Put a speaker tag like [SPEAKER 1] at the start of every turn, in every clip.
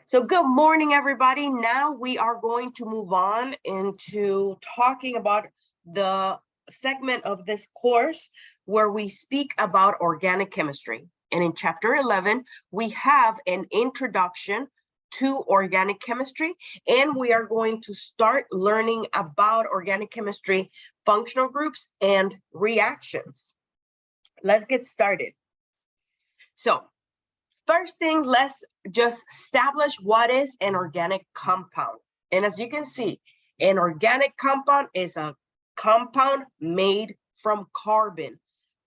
[SPEAKER 1] So good morning, everybody. Now we are going to move on into talking about the segment of this course where we speak about organic chemistry. And in chapter 11, we have an introduction to organic chemistry, and we are going to start learning about organic chemistry, functional groups, and reactions. Let's get started. So first thing, let's just establish what is an organic compound. And as you can see, an organic compound is a compound made from carbon.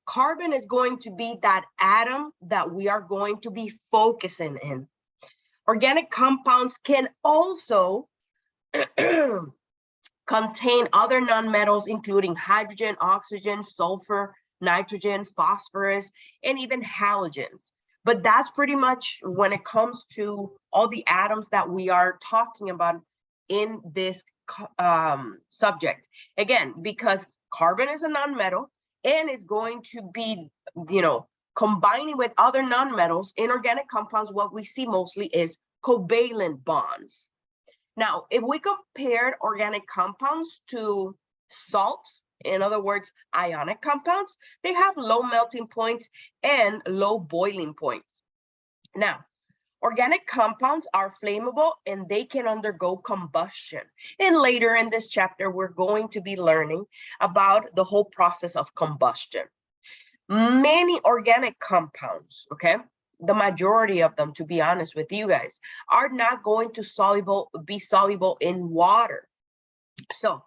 [SPEAKER 1] Carbon is going to be that atom that we are going to be focusing in. Organic compounds can also contain other nonmetals, including hydrogen, oxygen, sulfur, nitrogen, phosphorus, and even halogens. But that's pretty much when it comes to all the atoms that we are talking about in this subject. Again, because carbon is a nonmetal and is going to be, combining with other nonmetals in organic compounds, what we see mostly is covalent bonds. Now, if we compared organic compounds to salts, in other words, ionic compounds, they have low melting points and low boiling points. Now, organic compounds are flammable and they can undergo combustion. And later in this chapter, we're going to be learning about the whole process of combustion. Many organic compounds, okay, the majority of them, to be honest with you guys, are not going to be soluble in water. So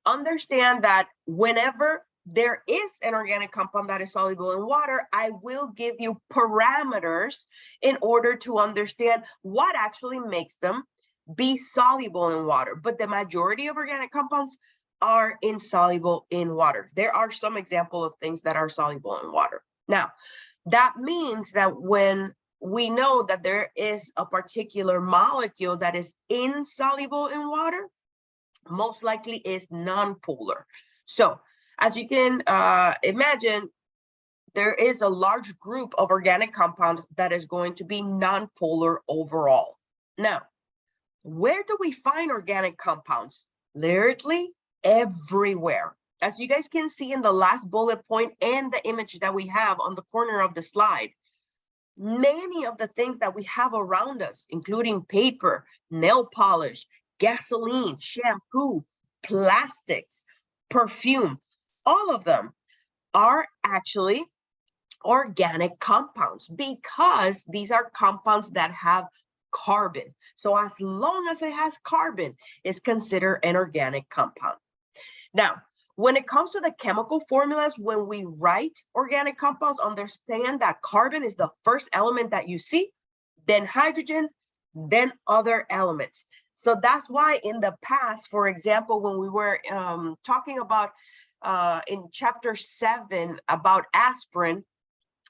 [SPEAKER 1] understand that whenever there is an organic compound that is soluble in water, I will give you parameters in order to understand what actually makes them be soluble in water. But the majority of organic compounds are insoluble in water. There are some examples of things that are soluble in water. Now, that means that when we know that there is a particular molecule that is insoluble in water, most likely is non-polar. So as you can imagine, there is a large group of organic compounds that is going to be non-polar overall. Now, where do we find organic compounds? Literally everywhere. As you guys can see in the last bullet point and the image that we have on the corner of the slide, many of the things that we have around us, including paper, nail polish, gasoline, shampoo, plastics, perfume, all of them are actually organic compounds because these are compounds that have carbon. So as long as it has carbon, it's considered an organic compound. Now, when it comes to the chemical formulas, when we write organic compounds, understand that carbon is the first element that you see, then hydrogen, then other elements. So that's why in the past, for example, when we were talking about in chapter 7 about aspirin,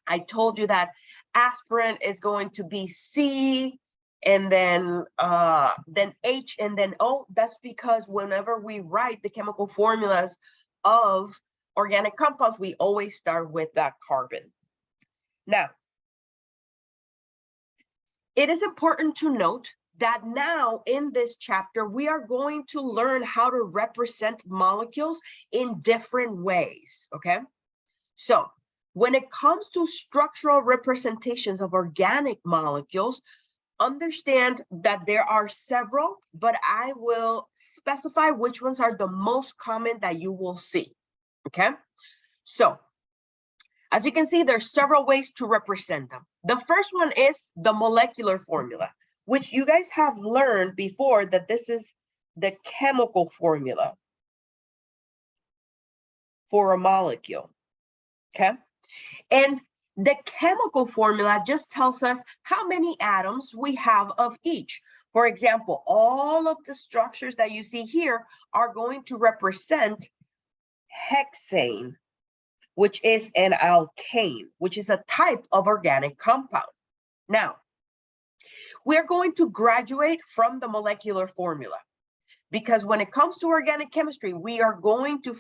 [SPEAKER 1] I told you that aspirin is going to be C and then H and then O. That's because whenever we write the chemical formulas of organic compounds, we always start with that carbon. Now, it is important to note that now in this chapter, we are going to learn how to represent molecules in different ways, okay? So when it comes to structural representations of organic molecules, understand that there are several, but I will specify which ones are the most common that you will see, okay? So as you can see, there's several ways to represent them. The first one is the molecular formula, which you guys have learned before that this is the chemical formula for a molecule, okay? And the chemical formula just tells us how many atoms we have of each. For example, all of the structures that you see here are going to represent hexane, which is an alkane, which is a type of organic compound. Now, we're going to graduate from the molecular formula because when it comes to organic chemistry, we are going to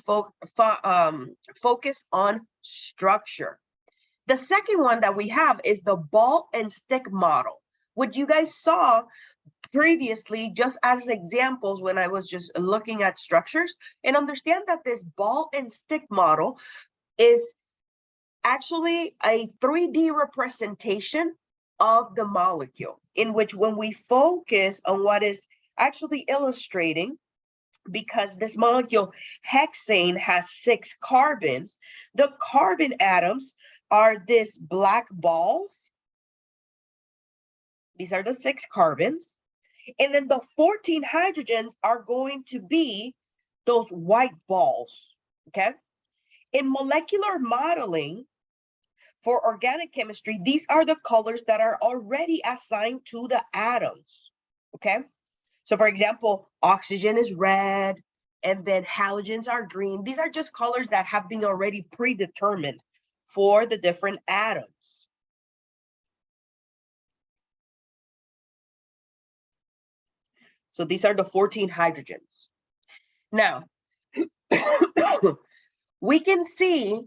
[SPEAKER 1] focus on structure. The second one that we have is the ball and stick model. What you guys saw previously just as examples when I was just looking at structures, and understand that this ball and stick model is actually a 3D representation of the molecule, in which when we focus on what is actually illustrating, because this molecule hexane has 6 carbons, the carbon atoms are these black balls. These are the 6 carbons. And then the 14 hydrogens are going to be those white balls, okay? In molecular modeling for organic chemistry, these are the colors that are already assigned to the atoms, okay? So for example, oxygen is red, and then halogens are green. These are just colors that have been already predetermined for the different atoms. So these are the 14 hydrogens. Now, we can see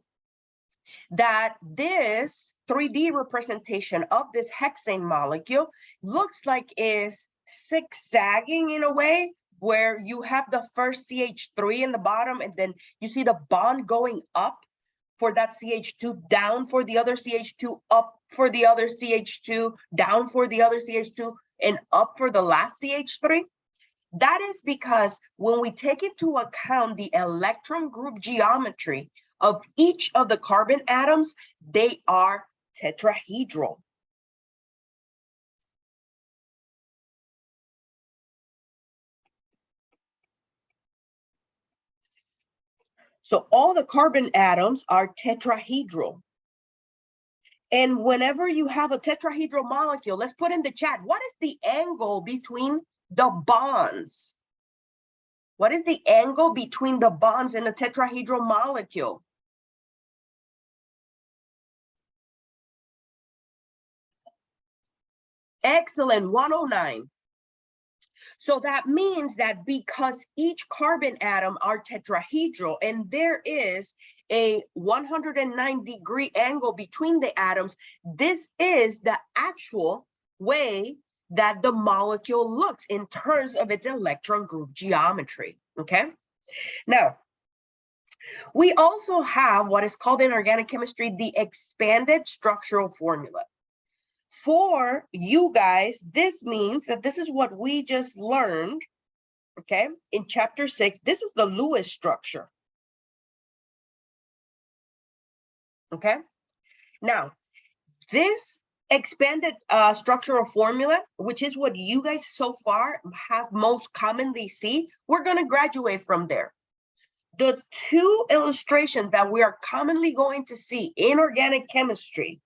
[SPEAKER 1] that this 3D representation of this hexane molecule looks like is zigzagging in a way, where you have the first CH3 in the bottom, and then you see the bond going up for that CH2, down for the other CH2, up for the other CH2, down for the other CH2, and up for the last CH3. That is because when we take into account the electron group geometry of each of the carbon atoms, they are tetrahedral. So all the carbon atoms are tetrahedral. And whenever you have a tetrahedral molecule, let's put in the chat, what is the angle between the bonds? What is the angle between the bonds in a tetrahedral molecule? Excellent, 109. So that means that because each carbon atom are tetrahedral and there is a 109-degree angle between the atoms, this is the actual way that the molecule looks in terms of its electron group geometry, okay? Now, we also have what is called in organic chemistry the expanded structural formula. For you guys, this means that this is what we just learned, okay, in chapter 6. This is the Lewis structure, okay? Now, this expanded structural formula, which is what you guys so far have most commonly seen, we're going to graduate from there. The 2 illustrations that we are commonly going to see in organic chemistry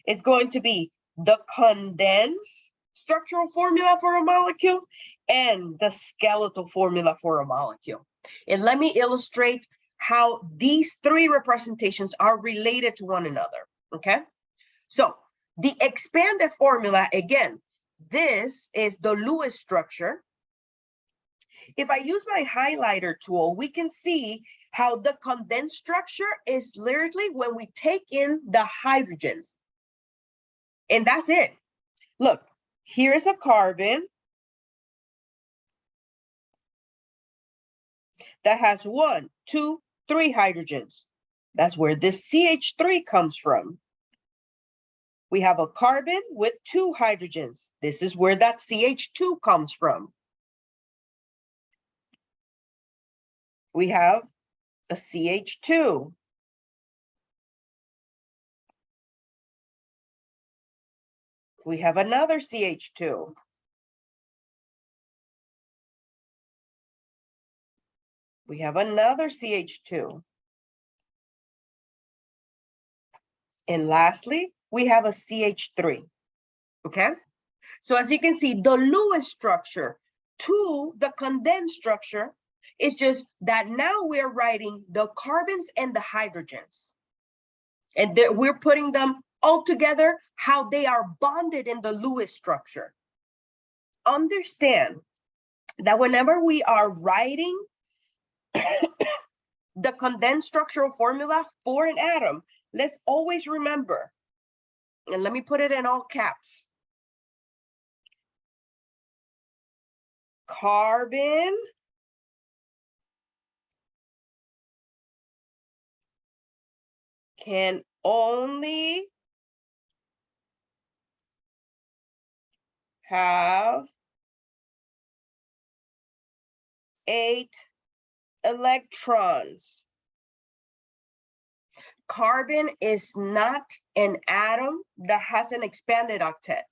[SPEAKER 1] is going to be the condensed structural formula for a molecule and the skeletal formula for a molecule. And let me illustrate how these 3 representations are related to one another, okay? So the expanded formula, again, this is the Lewis structure. If I use my highlighter tool, we can see how the condensed structure is literally when we take in the hydrogens. And that's it. Look, here's a carbon that has 1, 2, 3 hydrogens. That's where this CH3 comes from. We have a carbon with 2 hydrogens. This is where that CH2 comes from. We have a CH2. We have another CH2. We have another CH2. And lastly, we have a CH3, okay? So as you can see, the Lewis structure to the condensed structure is just that now we're writing the carbons and the hydrogens. And we're putting them all together, how they are bonded in the Lewis structure. Understand that whenever we are writing the condensed structural formula for an atom, let's always remember, and let me put it in all caps, carbon can only have 8 electrons. Carbon is not an atom that has an expanded octet.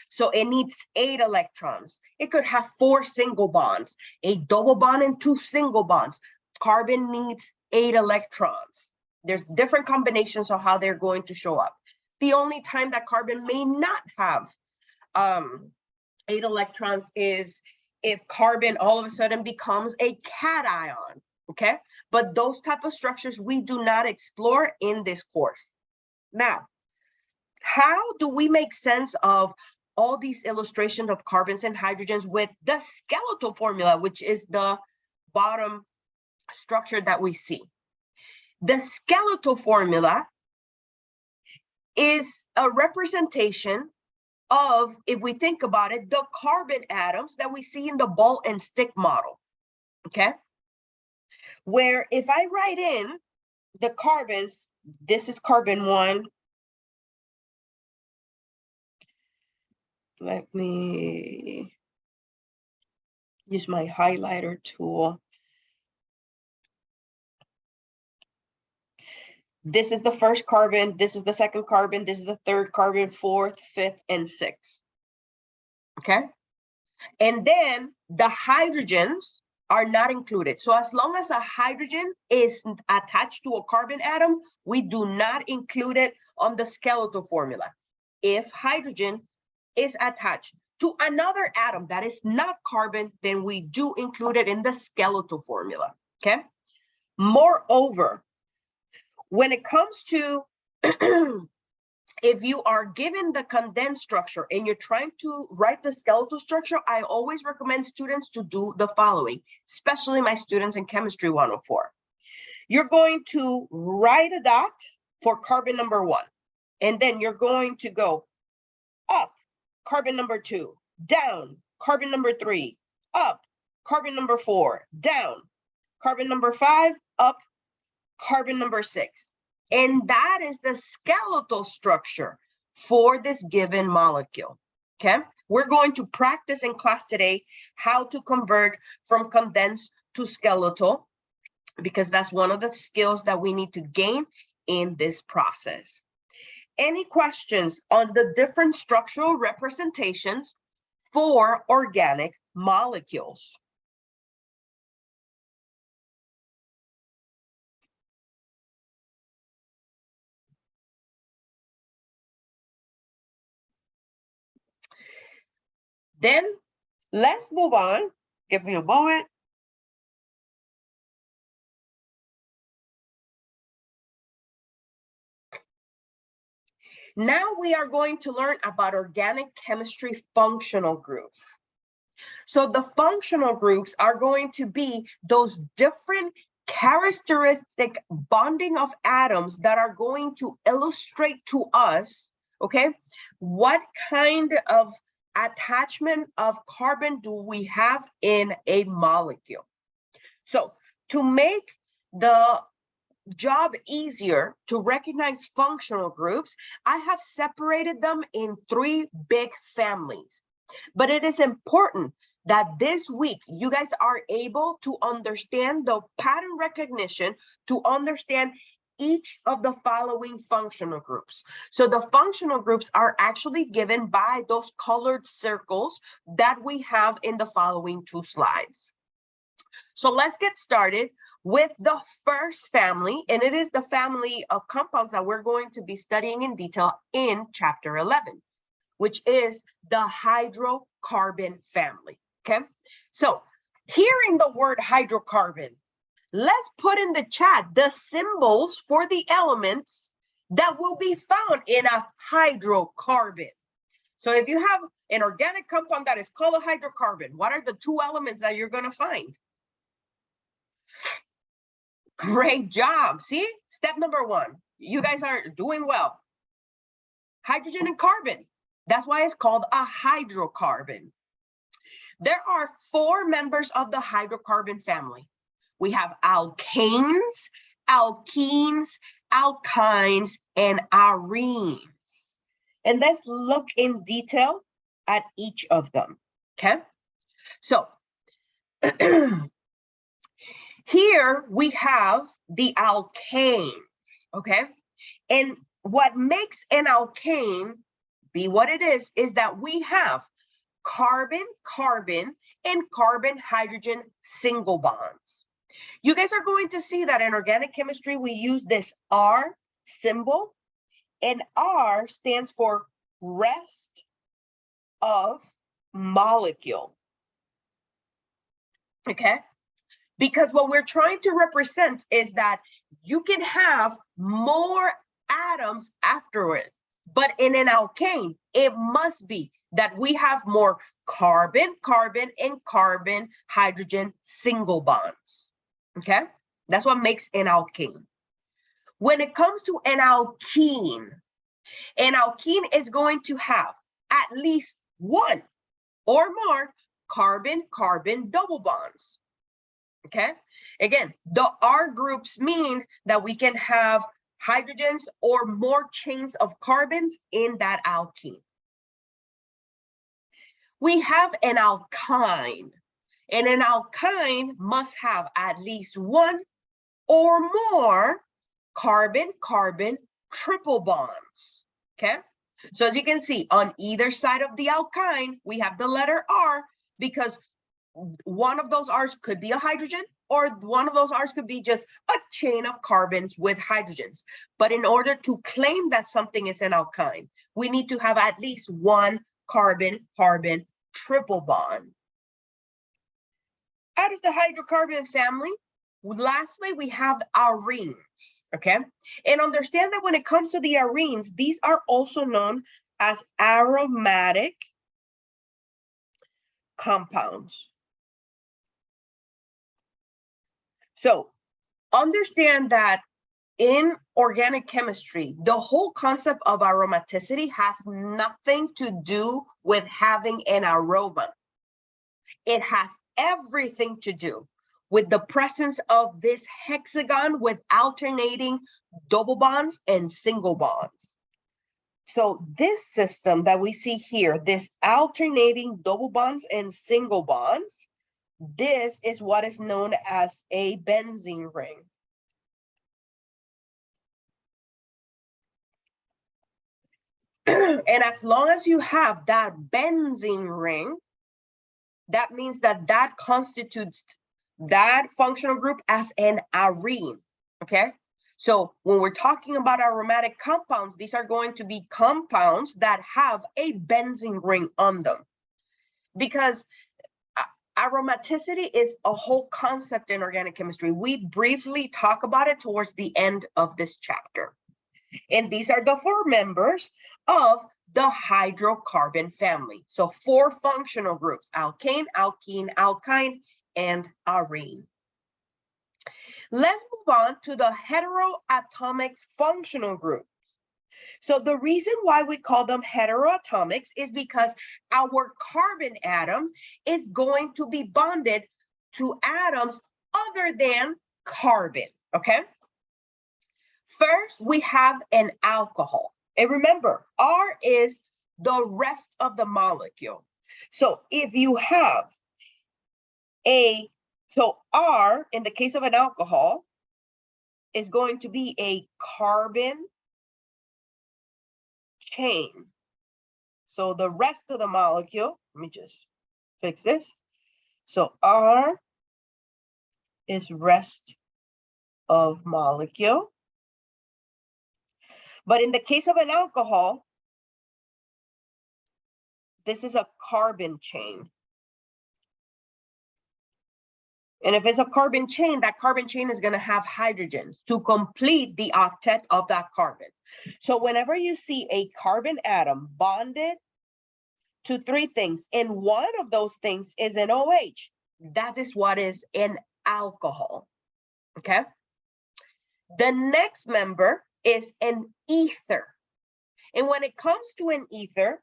[SPEAKER 1] So it needs 8 electrons. It could have 4 single bonds, a double bond and 2 single bonds. Carbon needs 8 electrons. There's different combinations of how they're going to show up. The only time that carbon may not have 8 electrons is if carbon all of a sudden becomes a cation, okay? But those type of structures we do not explore in this course. Now, how do we make sense of all these illustrations of carbons and hydrogens with the skeletal formula, which is the bottom structure that we see? The skeletal formula is a representation of, if we think about it, the carbon atoms that we see in the ball and stick model, okay? Where if I write in the carbons, this is carbon 1. Let me use my highlighter tool. This is the first carbon, this is the second carbon, this is the third carbon, 4th, 5th, and 6th. Okay? And then the hydrogens are not included. So as long as a hydrogen is attached to a carbon atom, we do not include it on the skeletal formula. If hydrogen is attached to another atom that is not carbon, then we do include it in the skeletal formula. Okay? Moreover, when it comes to if you are given the condensed structure and you're trying to write the skeletal structure, I always recommend students to do the following, especially my students in Chemistry 104. You're going to write a dot for carbon number 1, and then you're going to go up, carbon number 2, down, carbon number 3, up, carbon number 4, down, carbon number 5, up, carbon number 6. And that is the skeletal structure for this given molecule, okay? We're going to practice in class today how to convert from condensed to skeletal, because that's one of the skills that we need to gain in this process. Any questions on the different structural representations for organic molecules? Then let's move on. Give me a moment. Now we are going to learn about organic chemistry functional groups. So the functional groups are going to be those different characteristic bonding of atoms that are going to illustrate to us, okay, what kind of attachment of carbon do we have in a molecule. So to make the job easier to recognize functional groups, I have separated them in 3 big families. But it is important that this week you guys are able to understand the pattern recognition to understand each of the following functional groups. So the functional groups are actually given by those colored circles that we have in the following 2 slides. So let's get started with the first family, and it is the family of compounds that we're going to be studying in detail in chapter 11, which is the hydrocarbon family, okay? So hearing the word hydrocarbon, let's put in the chat the symbols for the elements that will be found in a hydrocarbon. So if you have an organic compound that is called a hydrocarbon, what are the 2 elements that you're gonna find? Great job. See, step number 1. You guys are doing well. Hydrogen and carbon. That's why it's called a hydrocarbon. There are 4 members of the hydrocarbon family. We have alkanes, alkenes, alkynes, and arenes. And let's look in detail at each of them, okay? So here we have the alkanes, okay? And what makes an alkane be what it is that we have carbon-carbon and carbon-hydrogen single bonds. You guys are going to see that in organic chemistry, we use this R symbol, and R stands for rest of molecule, okay? Because what we're trying to represent is that you can have more atoms after it, but in an alkane, it must be that we have more carbon-carbon and carbon-hydrogen single bonds, okay? That's what makes an alkane. When it comes to an alkene is going to have at least 1 or more carbon-carbon double bonds, okay? Again, the R groups mean that we can have hydrogens or more chains of carbons in that alkene. We have an alkyne, and an alkyne must have at least 1 or more carbon-carbon triple bonds, okay? So as you can see, on either side of the alkyne, we have the letter R, because one of those R's could be a hydrogen, or one of those R's could be just a chain of carbons with hydrogens. But in order to claim that something is an alkyne, we need to have at least 1 carbon-carbon triple bond. Out of the hydrocarbon family, lastly, we have arenes, okay? And understand that when it comes to the arenes, these are also known as aromatic compounds. So understand that in organic chemistry, the whole concept of aromaticity has nothing to do with having an aroma. It has everything to do with the presence of this hexagon with alternating double bonds and single bonds. So this system that we see here, this alternating double bonds and single bonds, this is what is known as a benzene ring. And as long as you have that benzene ring, that means that that constitutes that functional group as an arene, okay? So when we're talking about aromatic compounds, these are going to be compounds that have a benzene ring on them, because aromaticity is a whole concept in organic chemistry. We briefly talk about it towards the end of this chapter. And these are the 4 members of the hydrocarbon family. So 4 functional groups: alkane, alkene, alkyne, and arene. Let's move on to the heteroatomic functional groups. So the reason why we call them heteroatomics is because our carbon atom is going to be bonded to atoms other than carbon, okay? First, we have an alcohol. And remember, R is the rest of the molecule. So if you have so R, in the case of an alcohol, is going to be a carbon chain. So the rest of the molecule, let me just fix this. So R is rest of molecule. But in the case of an alcohol, this is a carbon chain. And if it's a carbon chain, that carbon chain is going to have hydrogen to complete the octet of that carbon. So whenever you see a carbon atom bonded to 3 things, and one of those things is an OH, that is what is an alcohol, okay? The next member is an ether. And when it comes to an ether,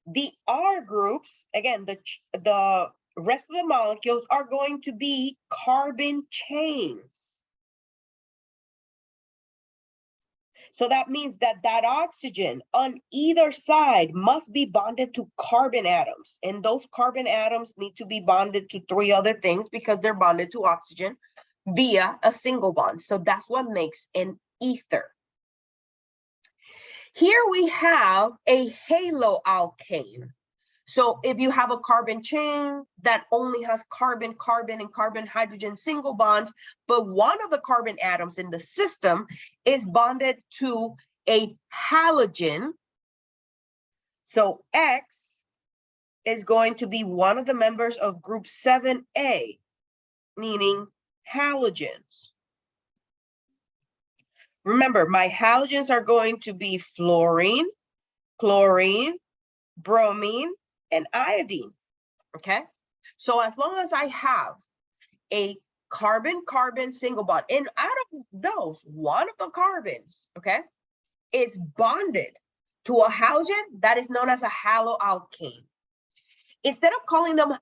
[SPEAKER 1] The R groups, again, the rest of the molecules are going to be carbon chains. So that means that oxygen on either side must be bonded to carbon atoms. And those carbon atoms need to be bonded to 3 other things because they're bonded to oxygen via a single bond. So that's what makes an ether. Here we have a haloalkane. So if you have a carbon chain that only has carbon, carbon, and carbon hydrogen single bonds, but one of the carbon atoms in the system is bonded to a halogen. So X is going to be one of the members of group 7A, meaning halogens. Remember, my halogens are going to be fluorine, chlorine, bromine, and iodine, okay? So as long as I have a carbon-carbon single bond, and out of those, one of the carbons, okay, is bonded to a halogen, that is known as a haloalkane. Instead of calling them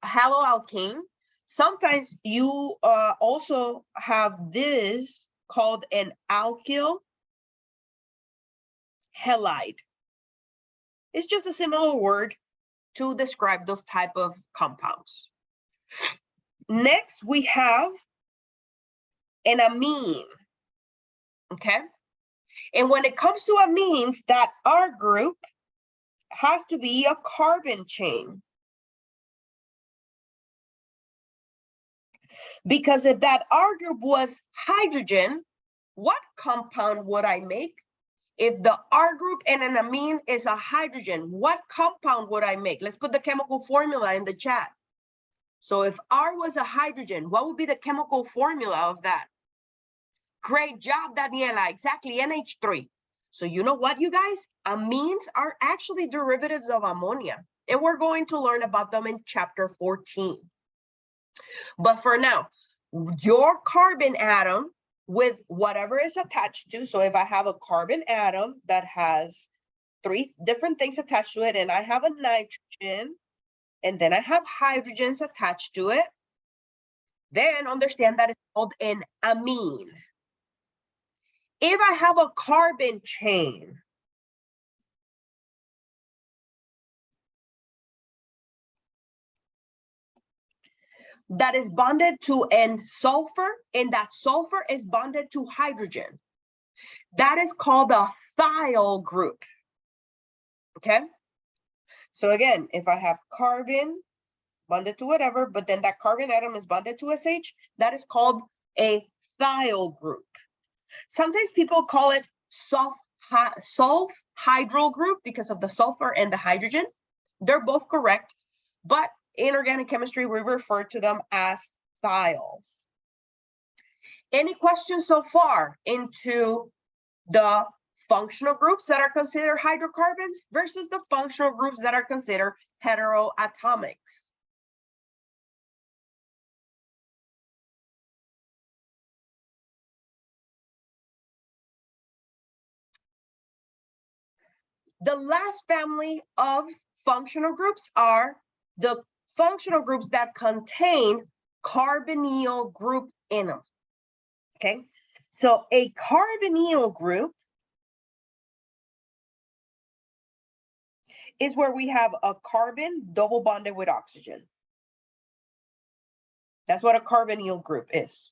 [SPEAKER 1] haloalkane, sometimes you also have this called an alkyl halide. It's just a similar word to describe those type of compounds. Next, we have an amine, okay? And when it comes to amines, that R group has to be a carbon chain. Because if that R group was hydrogen, what compound would I make? If the R group in an amine is a hydrogen, what compound would I make? Let's put the chemical formula in the chat. So if R was a hydrogen, what would be the chemical formula of that? Great job, Daniela. Exactly, NH3. So you know what, you guys? Amines are actually derivatives of ammonia. And we're going to learn about them in chapter 14. But for now, your carbon atom with whatever is attached to, so if I have a carbon atom that has 3 different things attached to it, and I have a nitrogen, and then I have hydrogens attached to it, then understand that it's called an amine. If I have a carbon chain, that is bonded to an sulfur, and that sulfur is bonded to hydrogen, that is called a thiol group, okay? So again, if I have carbon bonded to whatever, but then that carbon atom is bonded to SH, that is called a thiol group. Sometimes people call it sulfhydryl group because of the sulfur and the hydrogen. They're both correct, but in organic chemistry, we refer to them as thiols. Any questions so far into the functional groups that are considered hydrocarbons versus the functional groups that are considered heteroatomics? The last family of functional groups are the functional groups that contain carbonyl group in them, okay? So a carbonyl group is where we have a carbon double bonded with oxygen. That's what a carbonyl group is.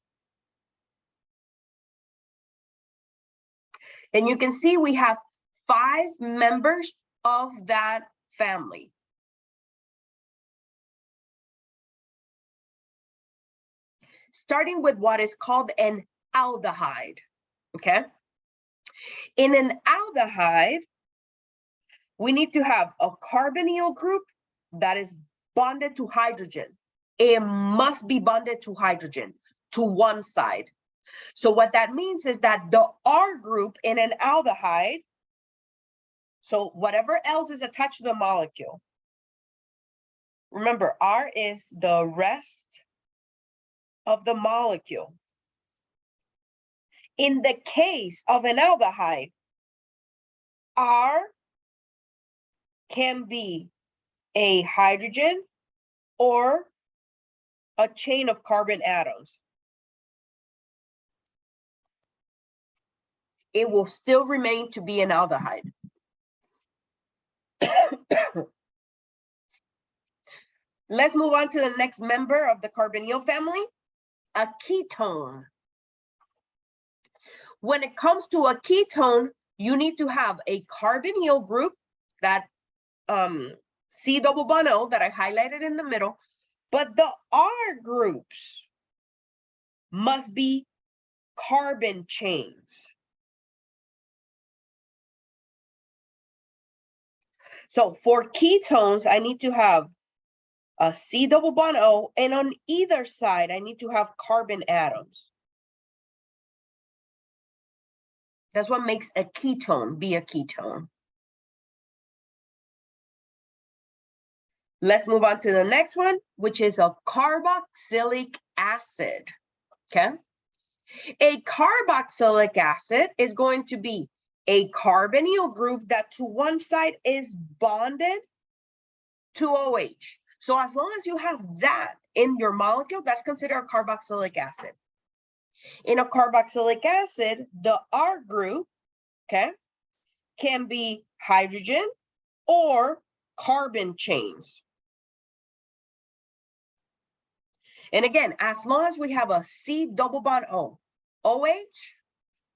[SPEAKER 1] And you can see we have 5 members of that family. Starting with what is called an aldehyde, okay? In an aldehyde, we need to have a carbonyl group that is bonded to hydrogen. It must be bonded to hydrogen, to one side. So what that means is that the R group in an aldehyde, so whatever else is attached to the molecule, remember, R is the rest of the molecule. In the case of an aldehyde, R can be a hydrogen or a chain of carbon atoms. It will still remain to be an aldehyde. Let's move on to the next member of the carbonyl family, a ketone. When it comes to a ketone, you need to have a carbonyl group, that C double bond O that I highlighted in the middle, but the R groups must be carbon chains. So for ketones, I need to have a C double bond O, and on either side, I need to have carbon atoms. That's what makes a ketone be a ketone. Let's move on to the next one, which is a carboxylic acid, okay? A carboxylic acid is going to be a carbonyl group that to one side is bonded to OH. So as long as you have that in your molecule, that's considered a carboxylic acid. In a carboxylic acid, the R group, okay, can be hydrogen or carbon chains. And again, as long as we have a C double bond O, OH,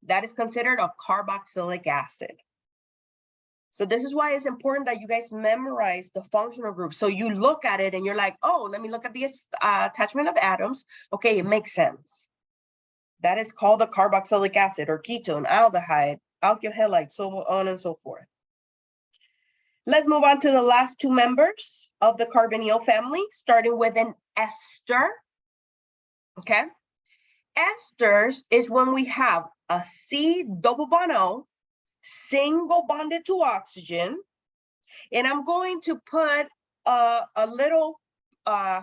[SPEAKER 1] that is considered a carboxylic acid. So this is why it's important that you guys memorize the functional group. So you look at it and you're like, oh, let me look at the attachment of atoms. Okay, it makes sense. That is called a carboxylic acid or ketone, aldehyde, alkyl halide, so on and so forth. Let's move on to the last two members of the carbonyl family, starting with an ester. Okay, esters is when we have a C double bond O, single bonded to oxygen, and I'm going to put a little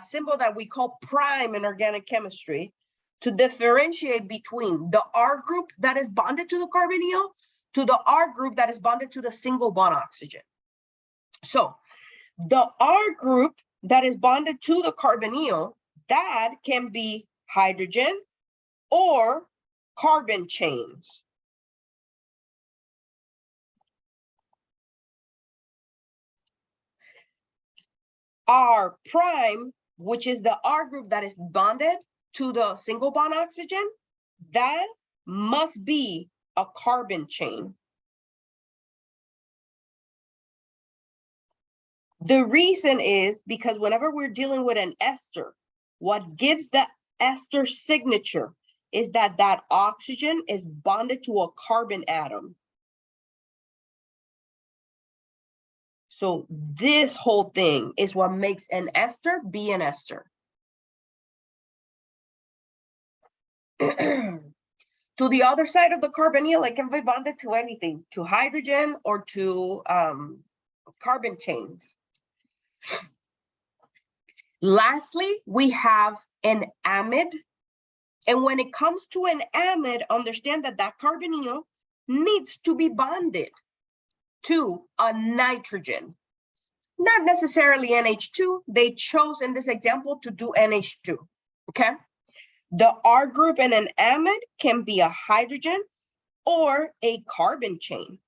[SPEAKER 1] symbol that we call prime in organic chemistry to differentiate between the R group that is bonded to the carbonyl to the R group that is bonded to the single bond oxygen. So the R group that is bonded to the carbonyl, that can be hydrogen or carbon chains. R prime, which is the R group that is bonded to the single bond oxygen, that must be a carbon chain. The reason is because whenever we're dealing with an ester, what gives the ester signature is that that oxygen is bonded to a carbon atom. So this whole thing is what makes an ester be an ester. To the other side of the carbonyl, it can be bonded to anything, to hydrogen or to carbon chains. Lastly, we have an amide. And when it comes to an amide, understand that that carbonyl needs to be bonded to a nitrogen. Not necessarily NH2. They chose in this example to do NH2, okay? The R group in an amide can be a hydrogen or a carbon chain.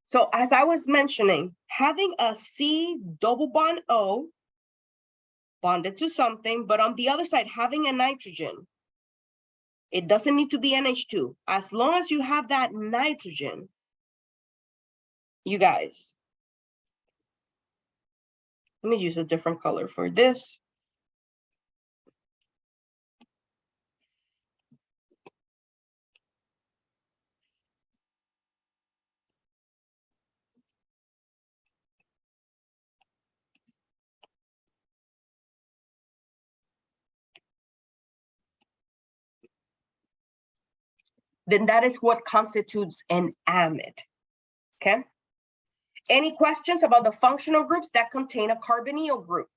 [SPEAKER 1] So as I was mentioning, having a C double bond O bonded to something, but on the other side, having a nitrogen, it doesn't need to be NH2. As long as you have that nitrogen, you guys, let me use a different color for this. Then that is what constitutes an amide, okay? Any questions about the functional groups that contain a carbonyl group?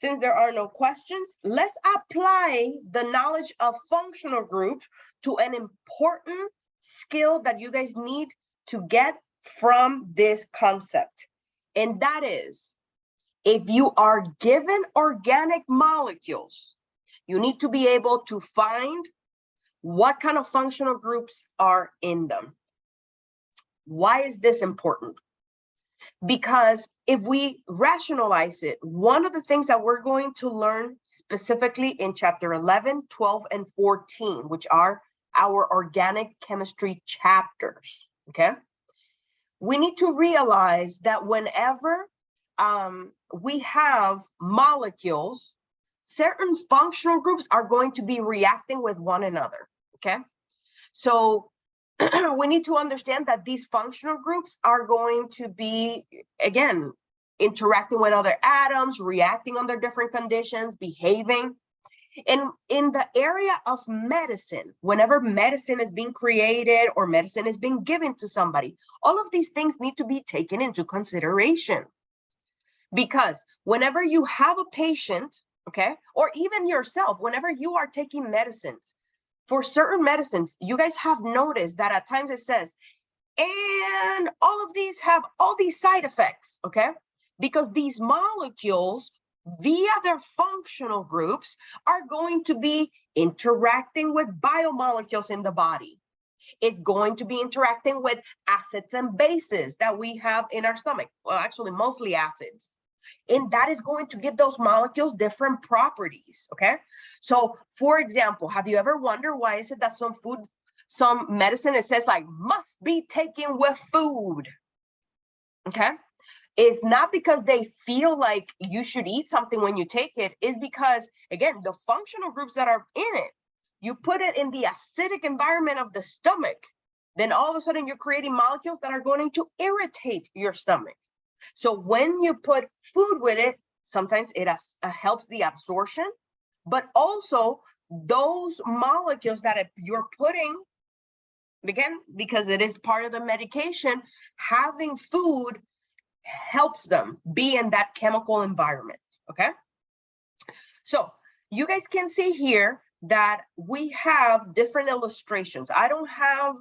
[SPEAKER 1] since there are no questions, let's apply the knowledge of functional groups to an important skill that you guys need to get from this concept. And that is, if you are given organic molecules, you need to be able to find what kind of functional groups are in them. Why is this important? Because if we rationalize it, one of the things that we're going to learn specifically in chapter 11, 12, and 14, which are our organic chemistry chapters, okay? We need to realize that whenever we have molecules, certain functional groups are going to be reacting with one another, okay? So we need to understand that these functional groups are going to be, again, interacting with other atoms, reacting under different conditions, behaving. And in the area of medicine, whenever medicine is being created or medicine is being given to somebody, all of these things need to be taken into consideration. Because whenever you have a patient, okay, or even yourself, whenever you are taking medicines, for certain medicines, you guys have noticed that at times it says, and all of these have all these side effects, okay? Because these molecules, via their functional groups, are going to be interacting with biomolecules in the body. It's going to be interacting with acids and bases that we have in our stomach. Well, actually, mostly acids. And that is going to give those molecules different properties, okay? So, for example, have you ever wondered why is it that some medicine, it says like, must be taken with food, okay? It's not because they feel like you should eat something when you take it. It's because, again, the functional groups that are in it, you put it in the acidic environment of the stomach, then all of a sudden you're creating molecules that are going to irritate your stomach. So when you put food with it, sometimes it helps the absorption, but also those molecules that you're putting, again, because it is part of the medication, having food helps them be in that chemical environment, okay? So you guys can see here that we have different illustrations. I don't have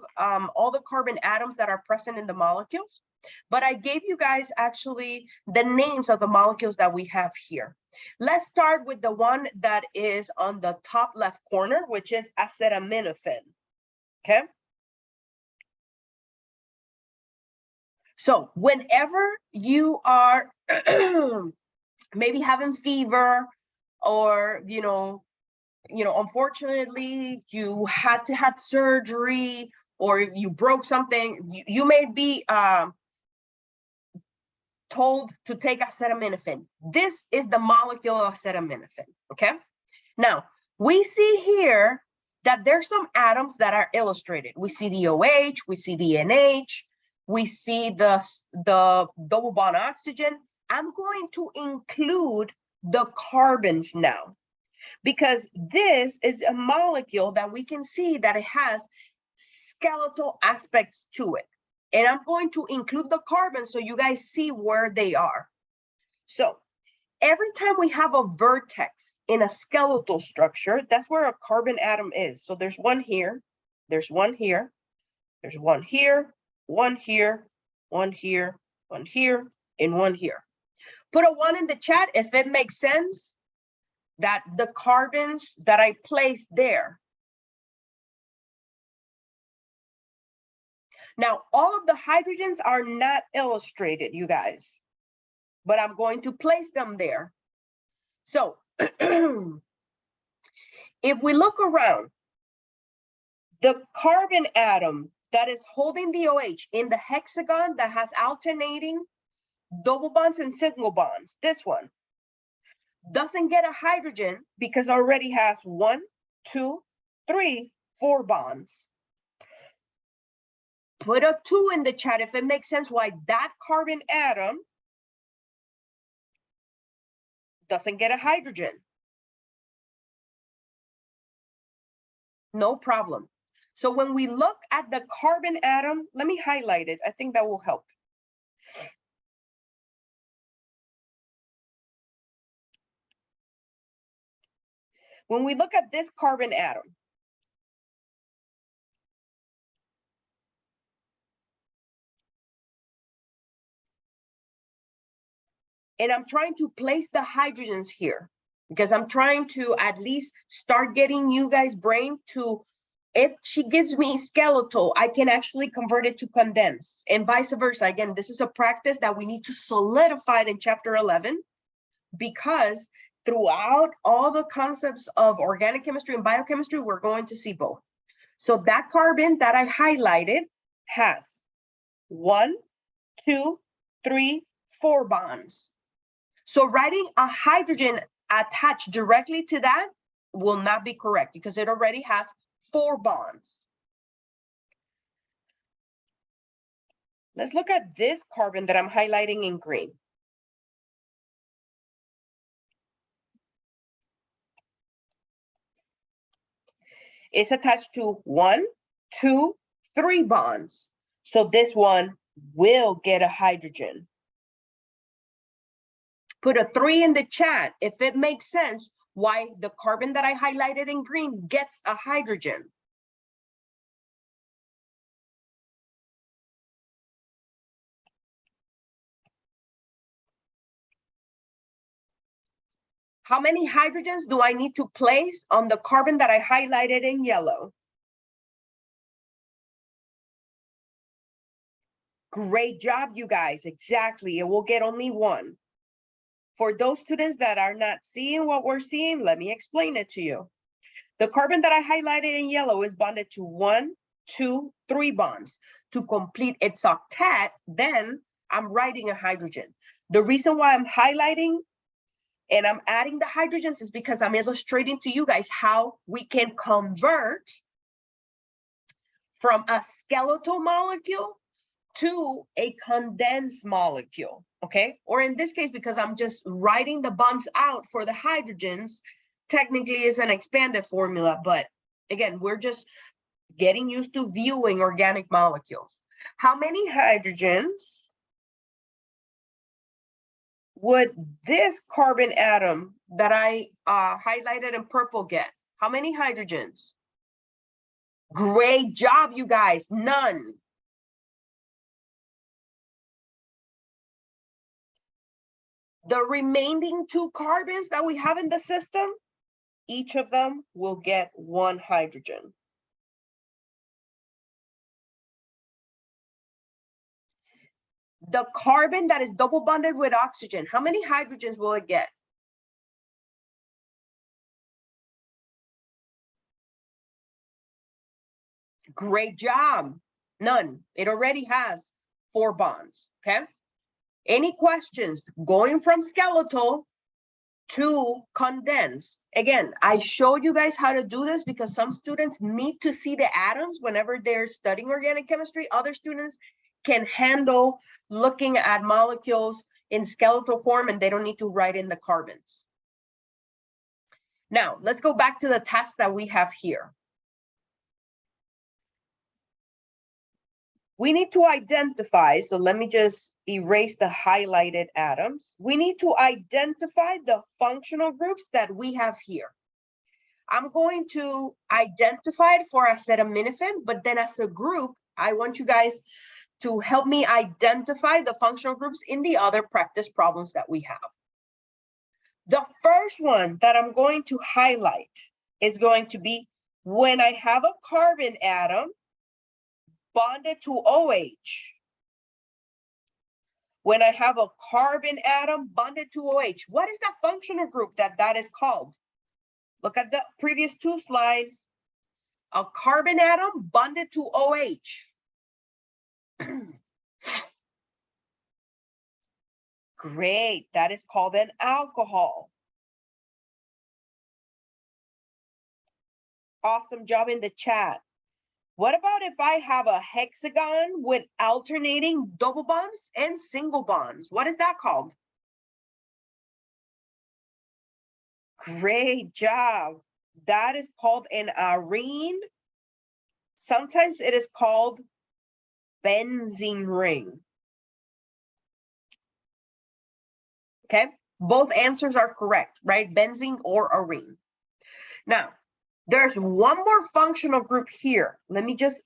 [SPEAKER 1] all the carbon atoms that are present in the molecules, but I gave you guys actually the names of the molecules that we have here. Let's start with the one that is on the top left corner, which is acetaminophen, okay? So whenever you are maybe having fever, or, unfortunately you had to have surgery, or you broke something, you may be told to take acetaminophen. This is the molecule of acetaminophen, okay? Now, we see here that there's some atoms that are illustrated. We see the OH, we see the NH, we see the double bond oxygen. I'm going to include the carbons now, because this is a molecule that we can see that it has skeletal aspects to it. And I'm going to include the carbons so you guys see where they are. So every time we have a vertex in a skeletal structure, that's where a carbon atom is. So there's one here, there's one here, there's one here, one here, one here, one here, and one here. Put a 1 in the chat if it makes sense that the carbons that I placed there. Now, all of the hydrogens are not illustrated, you guys, but I'm going to place them there. So if we look around, the carbon atom that is holding the OH in the hexagon that has alternating double bonds and single bonds, this one doesn't get a hydrogen because it already has 1, 2, 3, 4 bonds. Put a 2 in the chat if it makes sense why that carbon atom doesn't get a hydrogen. No problem. So when we look at the carbon atom, let me highlight it. I think that will help. When we look at this carbon atom, and I'm trying to place the hydrogens here because I'm trying to at least start getting you guys' brain to, if she gives me skeletal, I can actually convert it to condensed and vice versa. Again, this is a practice that we need to solidify in chapter 11 because throughout all the concepts of organic chemistry and biochemistry, we're going to see both. So that carbon that I highlighted has 1, 2, 3, 4 bonds. So writing a hydrogen attached directly to that will not be correct because it already has 4 bonds. Let's look at this carbon that I'm highlighting in green. It's attached to 1, 2, 3 bonds. So this one will get a hydrogen. Put a 3 in the chat if it makes sense why the carbon that I highlighted in green gets a hydrogen. How many hydrogens do I need to place on the carbon that I highlighted in yellow? Great job, you guys. Exactly. It will get only 1. For those students that are not seeing what we're seeing, let me explain it to you. The carbon that I highlighted in yellow is bonded to 1, 2, 3 bonds. To complete its octet, then I'm writing a hydrogen. The reason why I'm highlighting and I'm adding the hydrogens is because I'm illustrating to you guys how we can convert from a skeletal molecule to a condensed molecule, okay? Or in this case, because I'm just writing the bonds out for the hydrogens, technically is an expanded formula, but again, we're just getting used to viewing organic molecules. How many hydrogens would this carbon atom that I highlighted in purple get? How many hydrogens? Great job, you guys, none. The remaining 2 carbons that we have in the system, each of them will get 1 hydrogen. The carbon that is double bonded with oxygen, how many hydrogens will it get? Great job. None. It already has 4 bonds, okay? Any questions going from skeletal to condense? Again, I showed you guys how to do this because some students need to see the atoms whenever they're studying organic chemistry. Other students can handle looking at molecules in skeletal form and they don't need to write in the carbons. Now, let's go back to the task that we have here. We need to identify, so let me just erase the highlighted atoms. We need to identify the functional groups that we have here. I'm going to identify it for acetaminophen, but then as a group, I want you guys to help me identify the functional groups in the other practice problems that we have. The first one that I'm going to highlight is going to be when I have a carbon atom bonded to OH. When I have a carbon atom bonded to OH, what is that functional group that is called? Look at the previous 2 slides. A carbon atom bonded to OH. Great, that is called an alcohol. Awesome job in the chat. What about if I have a hexagon with alternating double bonds and single bonds? What is that called? Great job. That is called an arene. Sometimes it is called benzene ring. Okay, both answers are correct, right? Benzene or arene. Now, there's one more functional group here. Let me just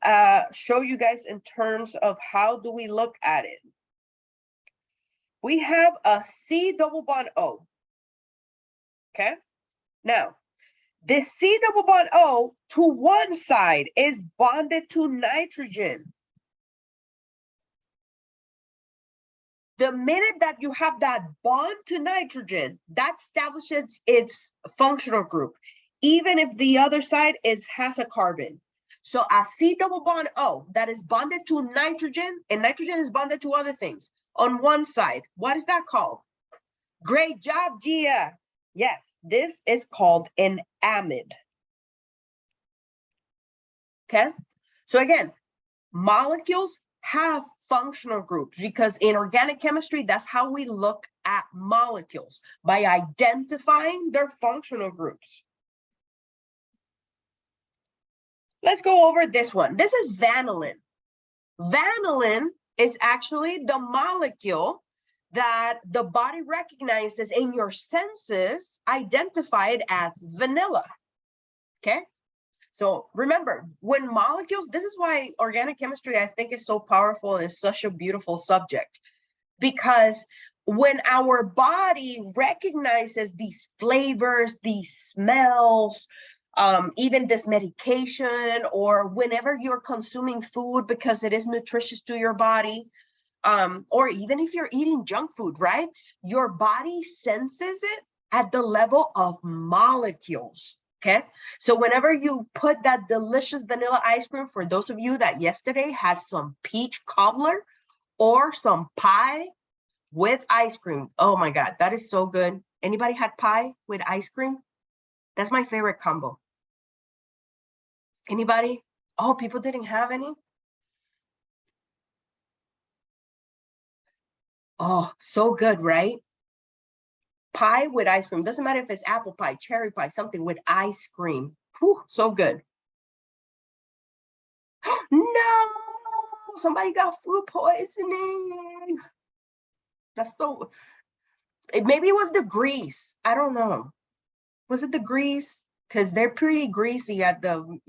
[SPEAKER 1] show you guys in terms of how do we look at it. We have a C double bond O. Okay. Now, this C double bond O to one side is bonded to nitrogen. The minute that you have that bond to nitrogen, that establishes its functional group, even if the other side has a carbon. So a C double bond O that is bonded to nitrogen, and nitrogen is bonded to other things on one side. What is that called? Great job, Gia. Yes, this is called an amide. Okay, so again, molecules have functional groups because in organic chemistry, that's how we look at molecules, by identifying their functional groups. Let's go over this one. This is vanillin. Vanillin is actually the molecule that the body recognizes in your senses, identified as vanilla. Okay. So remember, when molecules, this is why organic chemistry, I think, is so powerful and is such a beautiful subject, because when our body recognizes these flavors, these smells, even this medication, or whenever you're consuming food because it is nutritious to your body, or even if you're eating junk food, right? Your body senses it at the level of molecules. Okay, so whenever you put that delicious vanilla ice cream, for those of you that yesterday had some peach cobbler or some pie with ice cream, oh my God, that is so good. Anybody had pie with ice cream? That's my favorite combo. Anybody? Oh, people didn't have any? Oh, so good, right? Pie with ice cream. Doesn't matter if it's apple pie, cherry pie, something with ice cream. Whew, so good. No, somebody got food poisoning. That's so, maybe it was the grease. I don't know. Was it the grease? Because they're pretty greasy at the,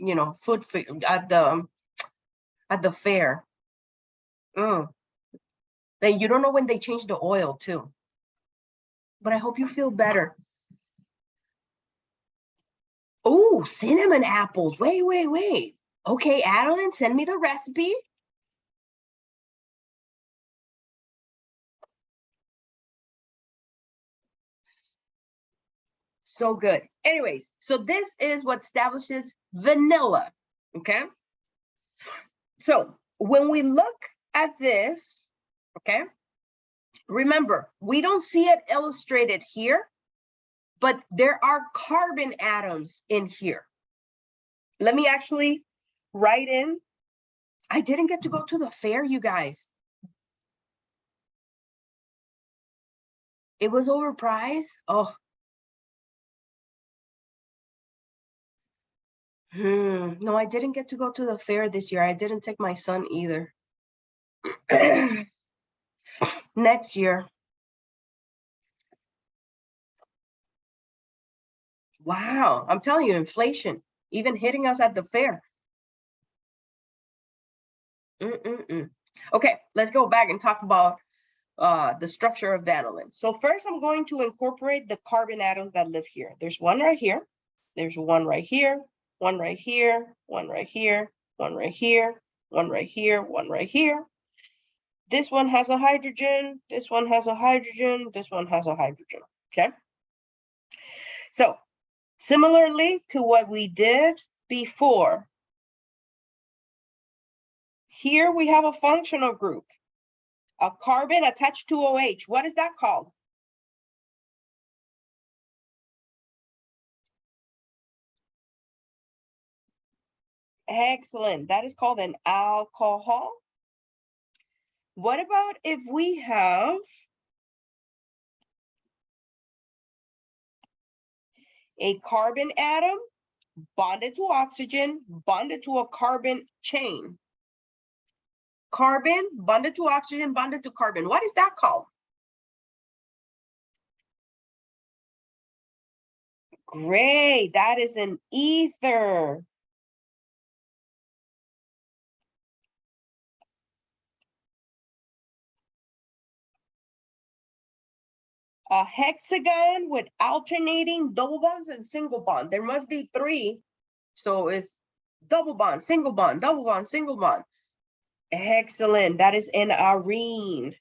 [SPEAKER 1] food at the fair. Then you don't know when they change the oil too. But I hope you feel better. Oh, cinnamon apples. Wait. Okay, Adeline, send me the recipe. So good. Anyways, so this is what establishes vanilla, okay? So when we look at this, okay, remember, we don't see it illustrated here, but there are carbon atoms in here. Let me actually write in. I didn't get to go to the fair, you guys. It was overpriced. Oh. No, I didn't get to go to the fair this year. I didn't take my son either. Next year. Wow, I'm telling you, inflation, even hitting us at the fair. Okay, let's go back and talk about the structure of vanillin. So first, I'm going to incorporate the carbon atoms that live here. There's one right here. There's one right here, one right here, one right here, one right here, one right here, one right here. This one has a hydrogen. This one has a hydrogen. This one has a hydrogen. Okay. So similarly to what we did before, here we have a functional group, a carbon attached to OH. What is that called? Excellent. That is called an alcohol. What about if we have a carbon atom bonded to oxygen, bonded to a carbon chain? Carbon bonded to oxygen, bonded to carbon. What is that called? Great, that is an ether. A hexagon with alternating double bonds and single bond. There must be three. So it's double bond, single bond, double bond, single bond. Excellent. That is an arene.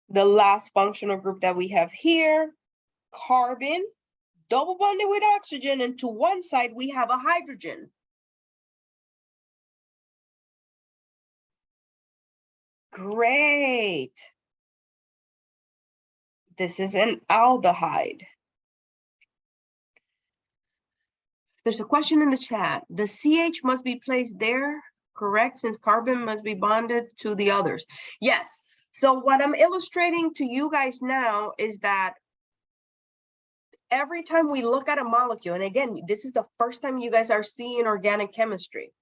[SPEAKER 1] The last functional group that we have here, carbon, double bonded with oxygen, and to one side we have a hydrogen. Great. This is an aldehyde. There's a question in the chat. The CH must be placed there, correct? Since carbon must be bonded to the others. Yes. So what I'm illustrating to you guys now is that every time we look at a molecule, and again, this is the first time you guys are seeing organic chemistry.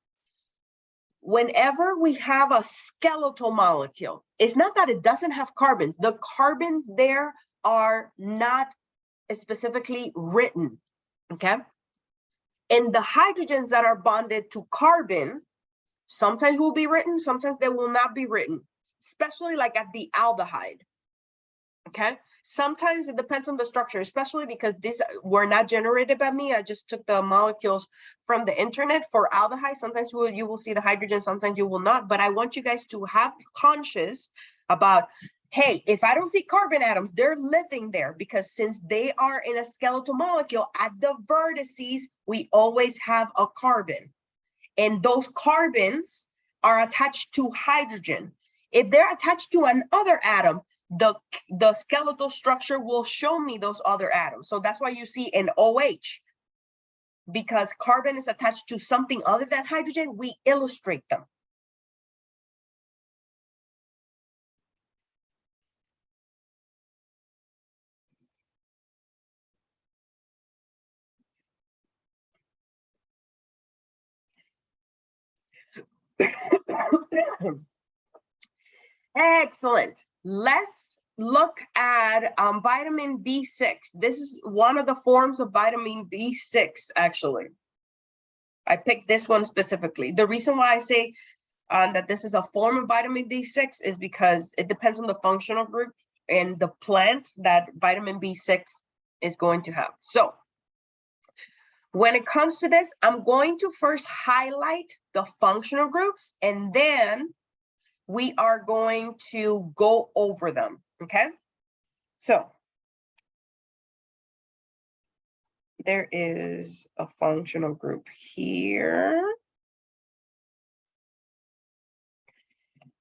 [SPEAKER 1] Whenever we have a skeletal molecule, it's not that it doesn't have carbons. The carbons there are not specifically written, okay? And the hydrogens that are bonded to carbon, sometimes will be written, sometimes they will not be written, especially like at the aldehyde, okay? Sometimes it depends on the structure, especially because these were not generated by me. I just took the molecules from the internet for aldehyde. Sometimes you will see the hydrogen, sometimes you will not, but I want you guys to have conscious about, hey, if I don't see carbon atoms, they're living there, because since they are in a skeletal molecule, at the vertices, we always have a carbon. And those carbons are attached to hydrogen. If they're attached to another atom, the skeletal structure will show me those other atoms. So that's why you see an OH, because carbon is attached to something other than hydrogen, we illustrate them. Excellent. Let's look at vitamin B6. This is one of the forms of vitamin B6, actually. I picked this one specifically. The reason why I say that this is a form of vitamin B6 is because it depends on the functional group and the plant that vitamin B6 is going to have. So when it comes to this, I'm going to first highlight the functional groups, and then we are going to go over them, okay? So there is a functional group here.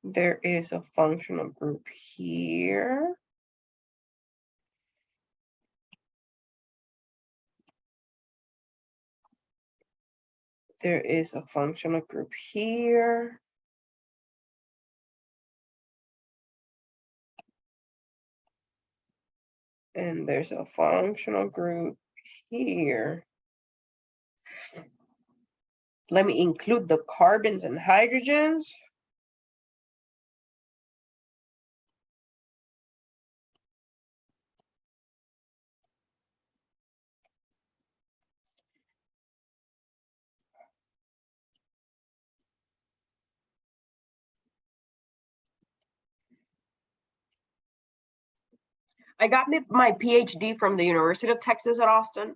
[SPEAKER 1] There is a functional group here. There is a functional group here. And there's a functional group here. Let me include the carbons and hydrogens. I got my PhD from the University of Texas at Austin,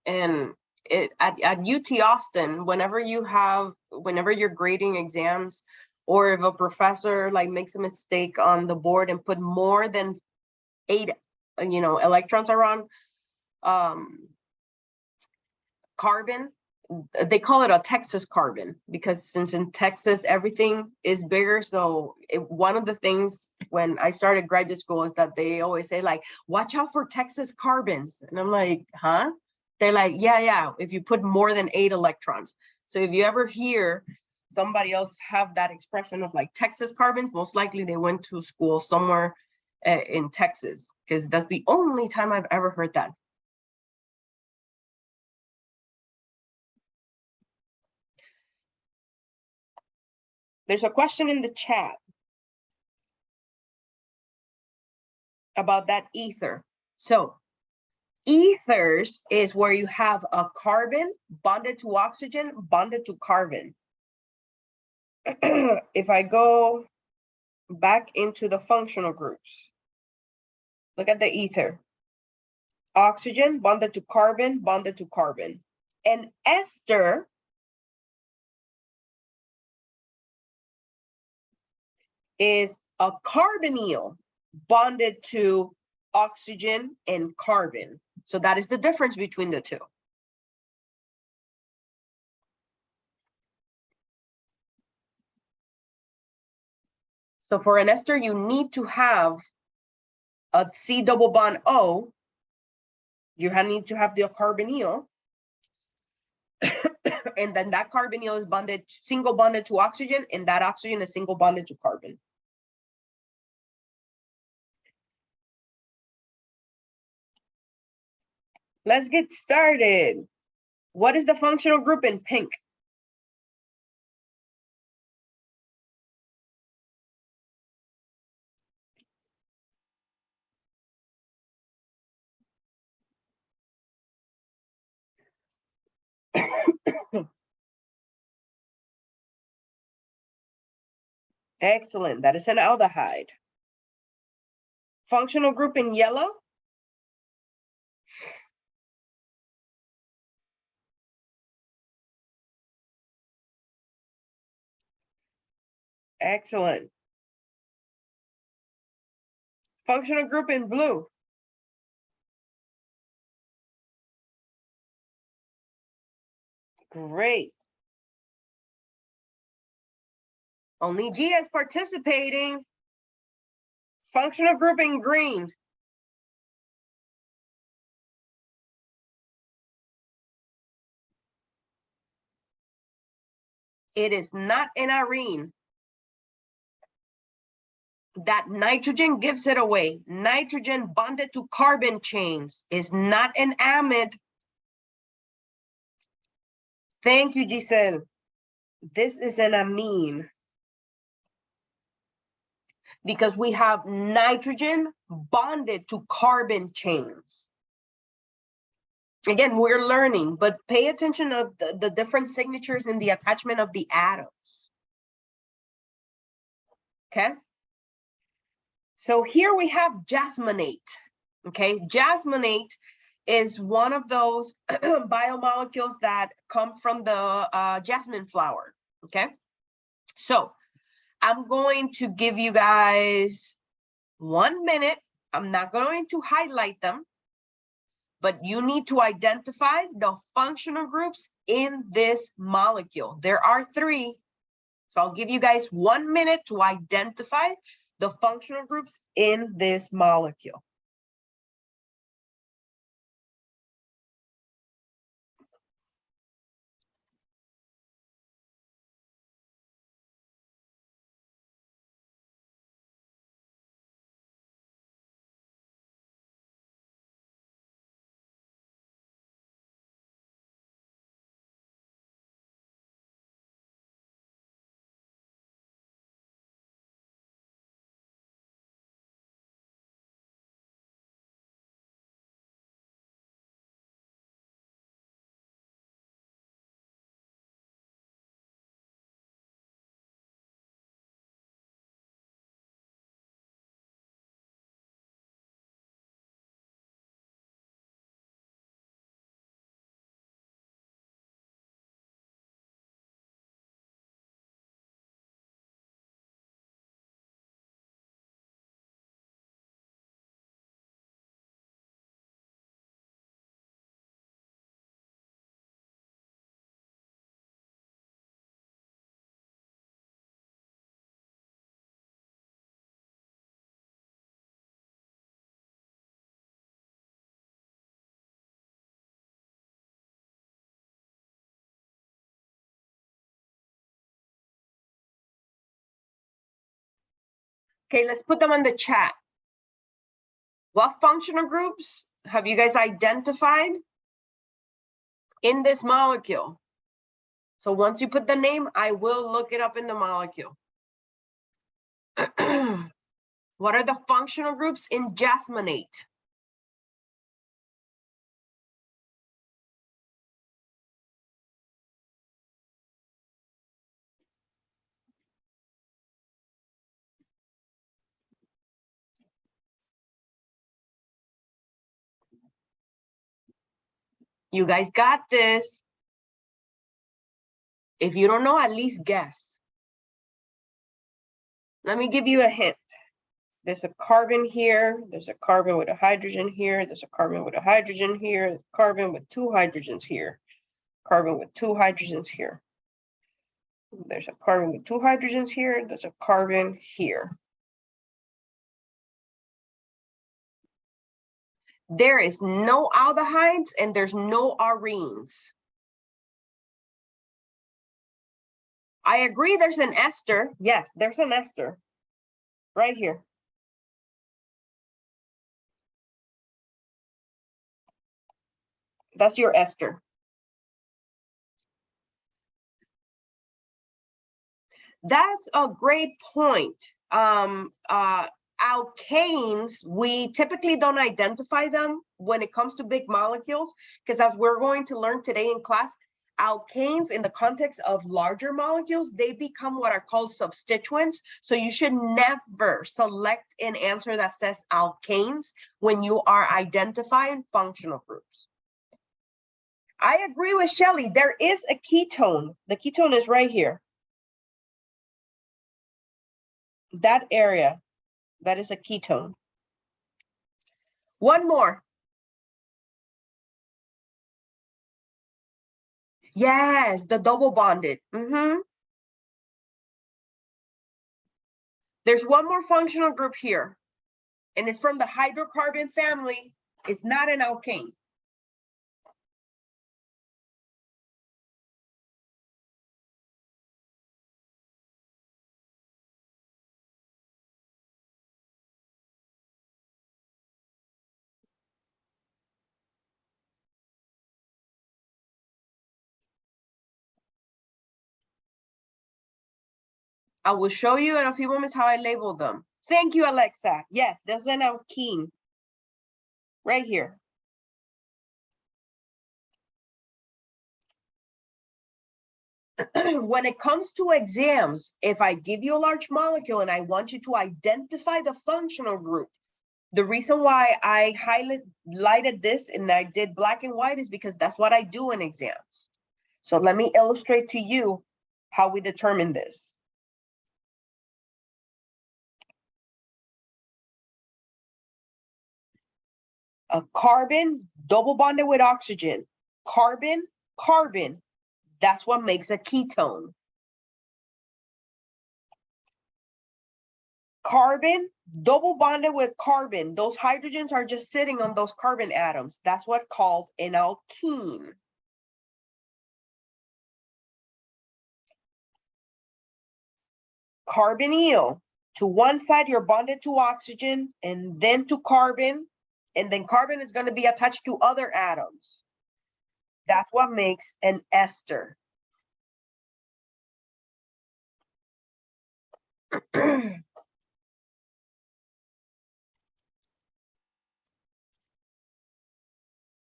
[SPEAKER 1] and at UT Austin, whenever you're grading exams, or if a professor like makes a mistake on the board and put more than 8 electrons around carbon, they call it a Texas carbon, because since in Texas everything is bigger. So one of the things when I started graduate school is that they always say, like, watch out for Texas carbons. And I'm like, huh? They're like, yeah, if you put more than 8 electrons. So if you ever hear somebody else have that expression of like Texas carbons, most likely they went to school somewhere in Texas, because that's the only time I've ever heard that. There's a question in the chat. about that ether. So ethers is where you have a carbon bonded to oxygen, bonded to carbon. If I go back into the functional groups, look at the ether. Oxygen bonded to carbon, bonded to carbon. An ester is a carbonyl bonded to oxygen and carbon. So that is the difference between the two. So for an ester, you need to have a C double bond O. You need to have the carbonyl. And then that carbonyl is bonded, single bonded to oxygen, and that oxygen is single bonded to carbon. Let's get started. What is the functional group in pink? Excellent, that is an aldehyde. Functional group in yellow? Excellent. Functional group in blue? Great. Only G is participating. Functional group in green? It is not an arene. That nitrogen gives it away. Nitrogen bonded to carbon chains is not an amide. Thank you, Giselle. This is an amine. Because we have nitrogen bonded to carbon chains. Again, we're learning, but pay attention to the different signatures in the attachment of the atoms. Okay? So here we have jasminate. Okay, jasminate is one of those biomolecules that come from the jasmine flower. Okay, so I'm going to give you guys 1 minute. I'm not going to highlight them, but you need to identify the functional groups in this molecule. There are 3. So I'll give you guys 1 minute to identify the functional groups in this molecule. Okay, let's put them on the chat. What functional groups have you guys identified in this molecule? So once you put the name, I will look it up in the molecule. What are the functional groups in jasminate? You guys got this. If you don't know, at least guess. Let me give you a hint. There's a carbon here. There's a carbon with a hydrogen here. There's a carbon with a hydrogen here. Carbon with 2 hydrogens here. Carbon with 2 hydrogens here. There's a carbon with 2 hydrogens here. There's a carbon here. There is no aldehydes and there's no arenes. I agree there's an ester. Yes, there's an ester right here. That's your ester. That's a great point. Alkanes, we typically don't identify them when it comes to big molecules, because as we're going to learn today in class, alkanes in the context of larger molecules, they become what are called substituents. So you should never select an answer that says alkanes when you are identifying functional groups. I agree with Shelley. There is a ketone. The ketone is right here. That area, that is a ketone. One more. Yes, the double bonded. There's one more functional group here, and it's from the hydrocarbon family. It's not an alkane. I will show you in a few moments how I label them. Thank you, Alexa. Yes, there's an alkene right here. When it comes to exams, if I give you a large molecule and I want you to identify the functional group, the reason why I highlighted this and I did black and white is because that's what I do in exams. So let me illustrate to you how we determine this. A carbon double bonded with oxygen, carbon, carbon, that's what makes a ketone. Carbon double bonded with carbon, those hydrogens are just sitting on those carbon atoms. That's what's called an alkene. Carbonyl, to one side you're bonded to oxygen and then to carbon, and then carbon is going to be attached to other atoms. That's what makes an ester.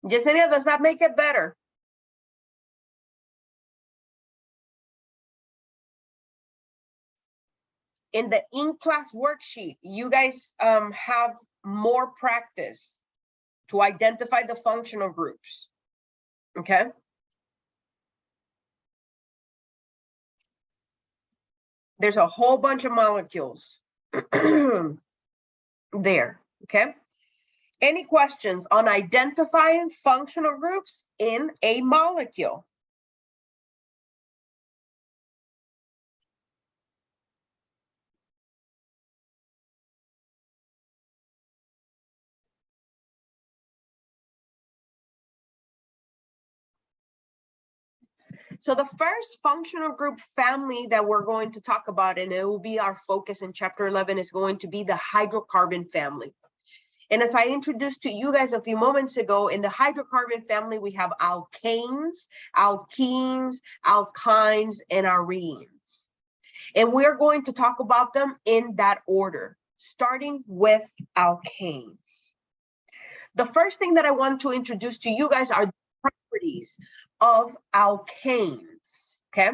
[SPEAKER 1] Yesenia, does that make it better? In the in-class worksheet, you guys have more practice to identify the functional groups, okay? There's a whole bunch of molecules there, okay? Any questions on identifying functional groups in a molecule? So the first functional group family that we're going to talk about, and it will be our focus in chapter 11, is going to be the hydrocarbon family. And as I introduced to you guys a few moments ago, in the hydrocarbon family, we have alkanes, alkenes, alkynes, and arenes. And we're going to talk about them in that order. starting with alkanes. The first thing that I want to introduce to you guys are the properties of alkanes, okay?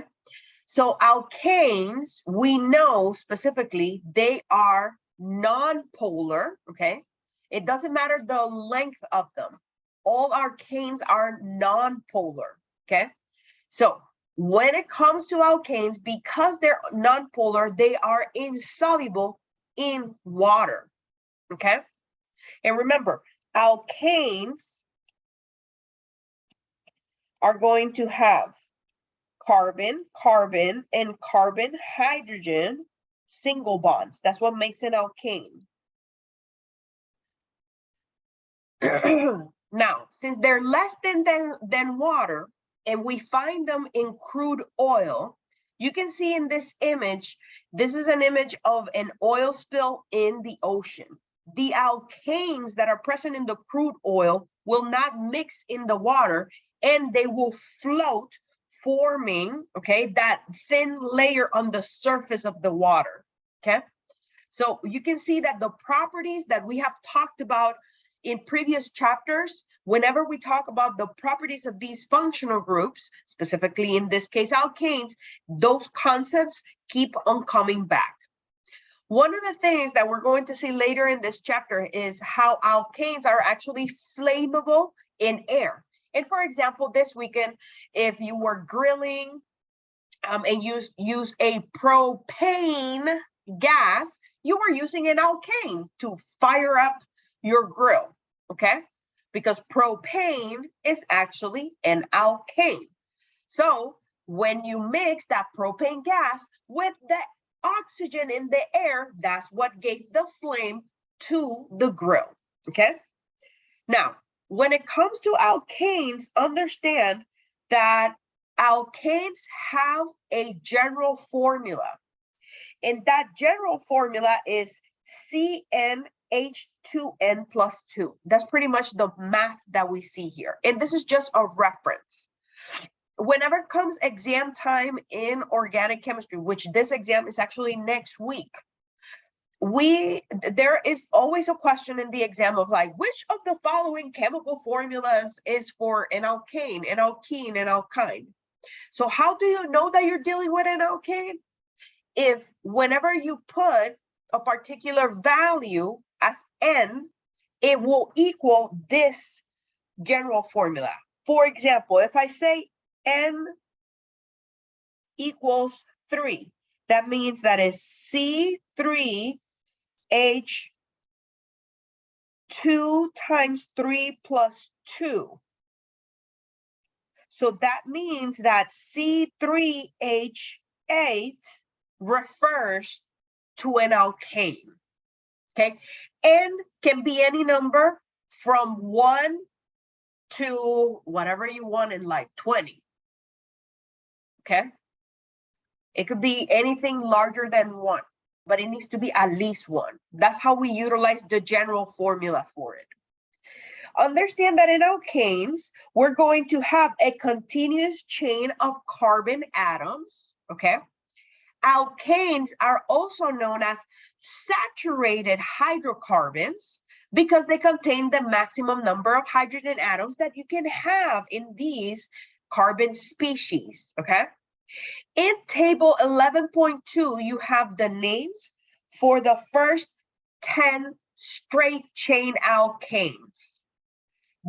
[SPEAKER 1] So alkanes, we know specifically, they are non-polar, okay? It doesn't matter the length of them. All alkanes are non-polar, okay? So when it comes to alkanes, because they're non-polar, they are insoluble in water, okay? And remember, alkanes are going to have carbon, carbon, and carbon, hydrogen, single bonds. That's what makes an alkane. Now, since they're less than water, and we find them in crude oil, you can see in this image, this is an image of an oil spill in the ocean. The alkanes that are present in the crude oil will not mix in the water, and they will float, forming, okay, that thin layer on the surface of the water, okay? So you can see that the properties that we have talked about in previous chapters, whenever we talk about the properties of these functional groups, specifically in this case alkanes, those concepts keep on coming back. One of the things that we're going to see later in this chapter is how alkanes are actually flammable in air. And for example, this weekend, if you were grilling and use a propane gas, you were using an alkane to fire up your grill, okay? Because propane is actually an alkane. So when you mix that propane gas with the oxygen in the air, that's what gave the flame to the grill, okay? Now, when it comes to alkanes, understand that alkanes have a general formula. And that general formula is CnH2n plus 2. That's pretty much the math that we see here. And this is just a reference. Whenever it comes exam time in organic chemistry, which this exam is actually next week, there is always a question in the exam of like, which of the following chemical formulas is for an alkane, an alkene, an alkyne? So how do you know that you're dealing with an alkane? If whenever you put a particular value as N, it will equal this general formula. For example, if I say N equals 3, that means that is C3H2 times 3 plus 2. So that means that C3H8 refers to an alkane, okay? N can be any number from 1 to whatever you want in life, 20, okay? It could be anything larger than 1, but it needs to be at least 1. That's how we utilize the general formula for it. Understand that in alkanes, we're going to have a continuous chain of carbon atoms, okay? Alkanes are also known as saturated hydrocarbons because they contain the maximum number of hydrogen atoms that you can have in these carbon species, okay? In table 11.2, you have the names for the first 10 straight chain alkanes.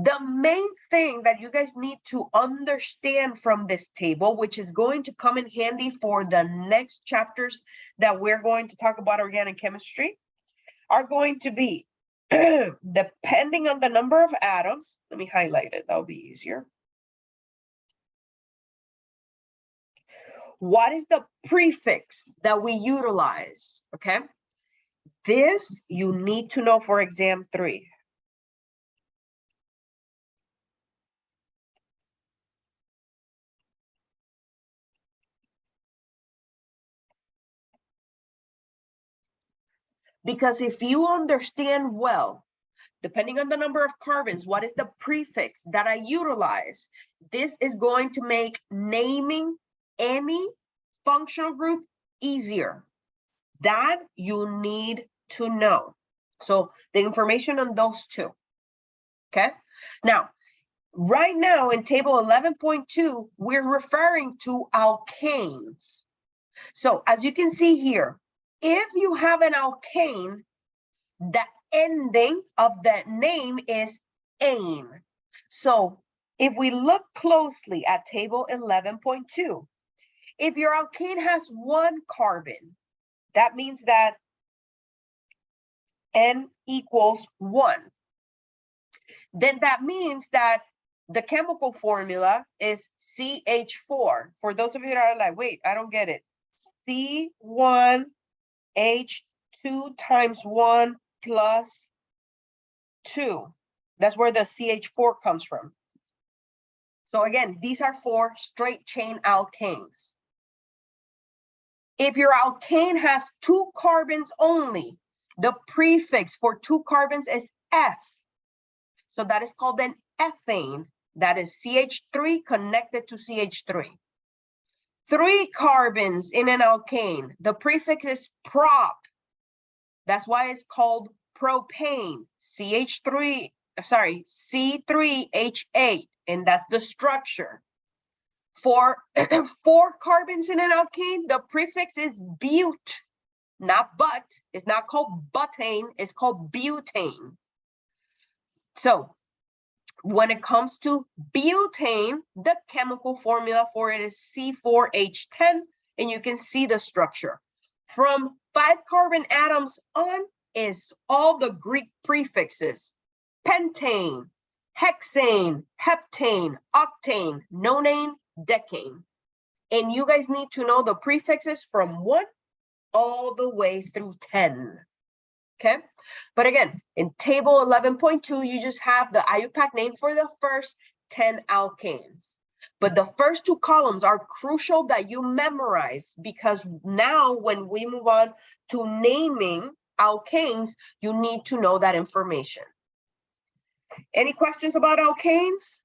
[SPEAKER 1] The main thing that you guys need to understand from this table, which is going to come in handy for the next chapters that we're going to talk about organic chemistry, are going to be, depending on the number of atoms, let me highlight it, that'll be easier. What is the prefix that we utilize, okay? This you need to know for exam 3. Because if you understand well, depending on the number of carbons, what is the prefix that I utilize, this is going to make naming any functional group easier. That you need to know. So the information on those two, okay? Now, right now in table 11.2, we're referring to alkanes. So as you can see here, if you have an alkane, the ending of that name is ane. So if we look closely at table 11.2, if your alkane has one carbon, that means that N equals 1. Then that means that the chemical formula is CH4. For those of you that are like, wait, I don't get it. C1H2 times 1 plus 2. That's where the CH4 comes from. So again, these are for straight chain alkanes. If your alkane has 2 carbons only, the prefix for 2 carbons is F. So that is called an ethane. That is CH3 connected to CH3. 3 carbons in an alkane, the prefix is prop. That's why it's called propane. C3H8, and that's the structure. For 4 carbons in an alkane, the prefix is bute, not but. It's not called butane, it's called butane. So when it comes to butane, the chemical formula for it is C4H10, and you can see the structure. From 5 carbon atoms on is all the Greek prefixes: pentane, hexane, heptane, octane, nonane, decane. And you guys need to know the prefixes from 1 all the way through 10. Okay, but again, in table 11.2, you just have the IUPAC name for the first 10 alkanes. But the first 2 columns are crucial that you memorize, because now when we move on to naming alkanes, you need to know that information. Any questions about alkanes?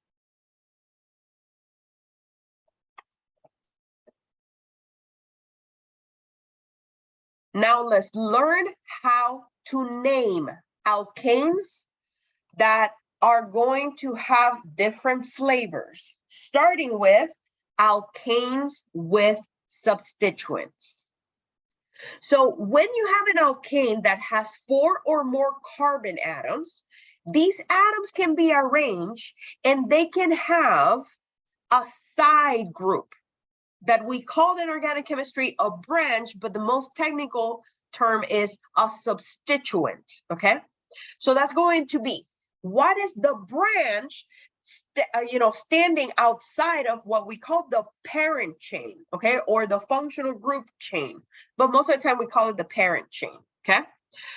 [SPEAKER 1] Now let's learn how to name alkanes that are going to have different flavors, starting with alkanes with substituents. So when you have an alkane that has 4 or more carbon atoms, these atoms can be arranged and they can have a side group that we call in organic chemistry a branch, but the most technical term is a substituent, okay? So that's going to be, what is the branch, standing outside of what we call the parent chain, okay? Or the functional group chain, but most of the time we call it the parent chain, okay?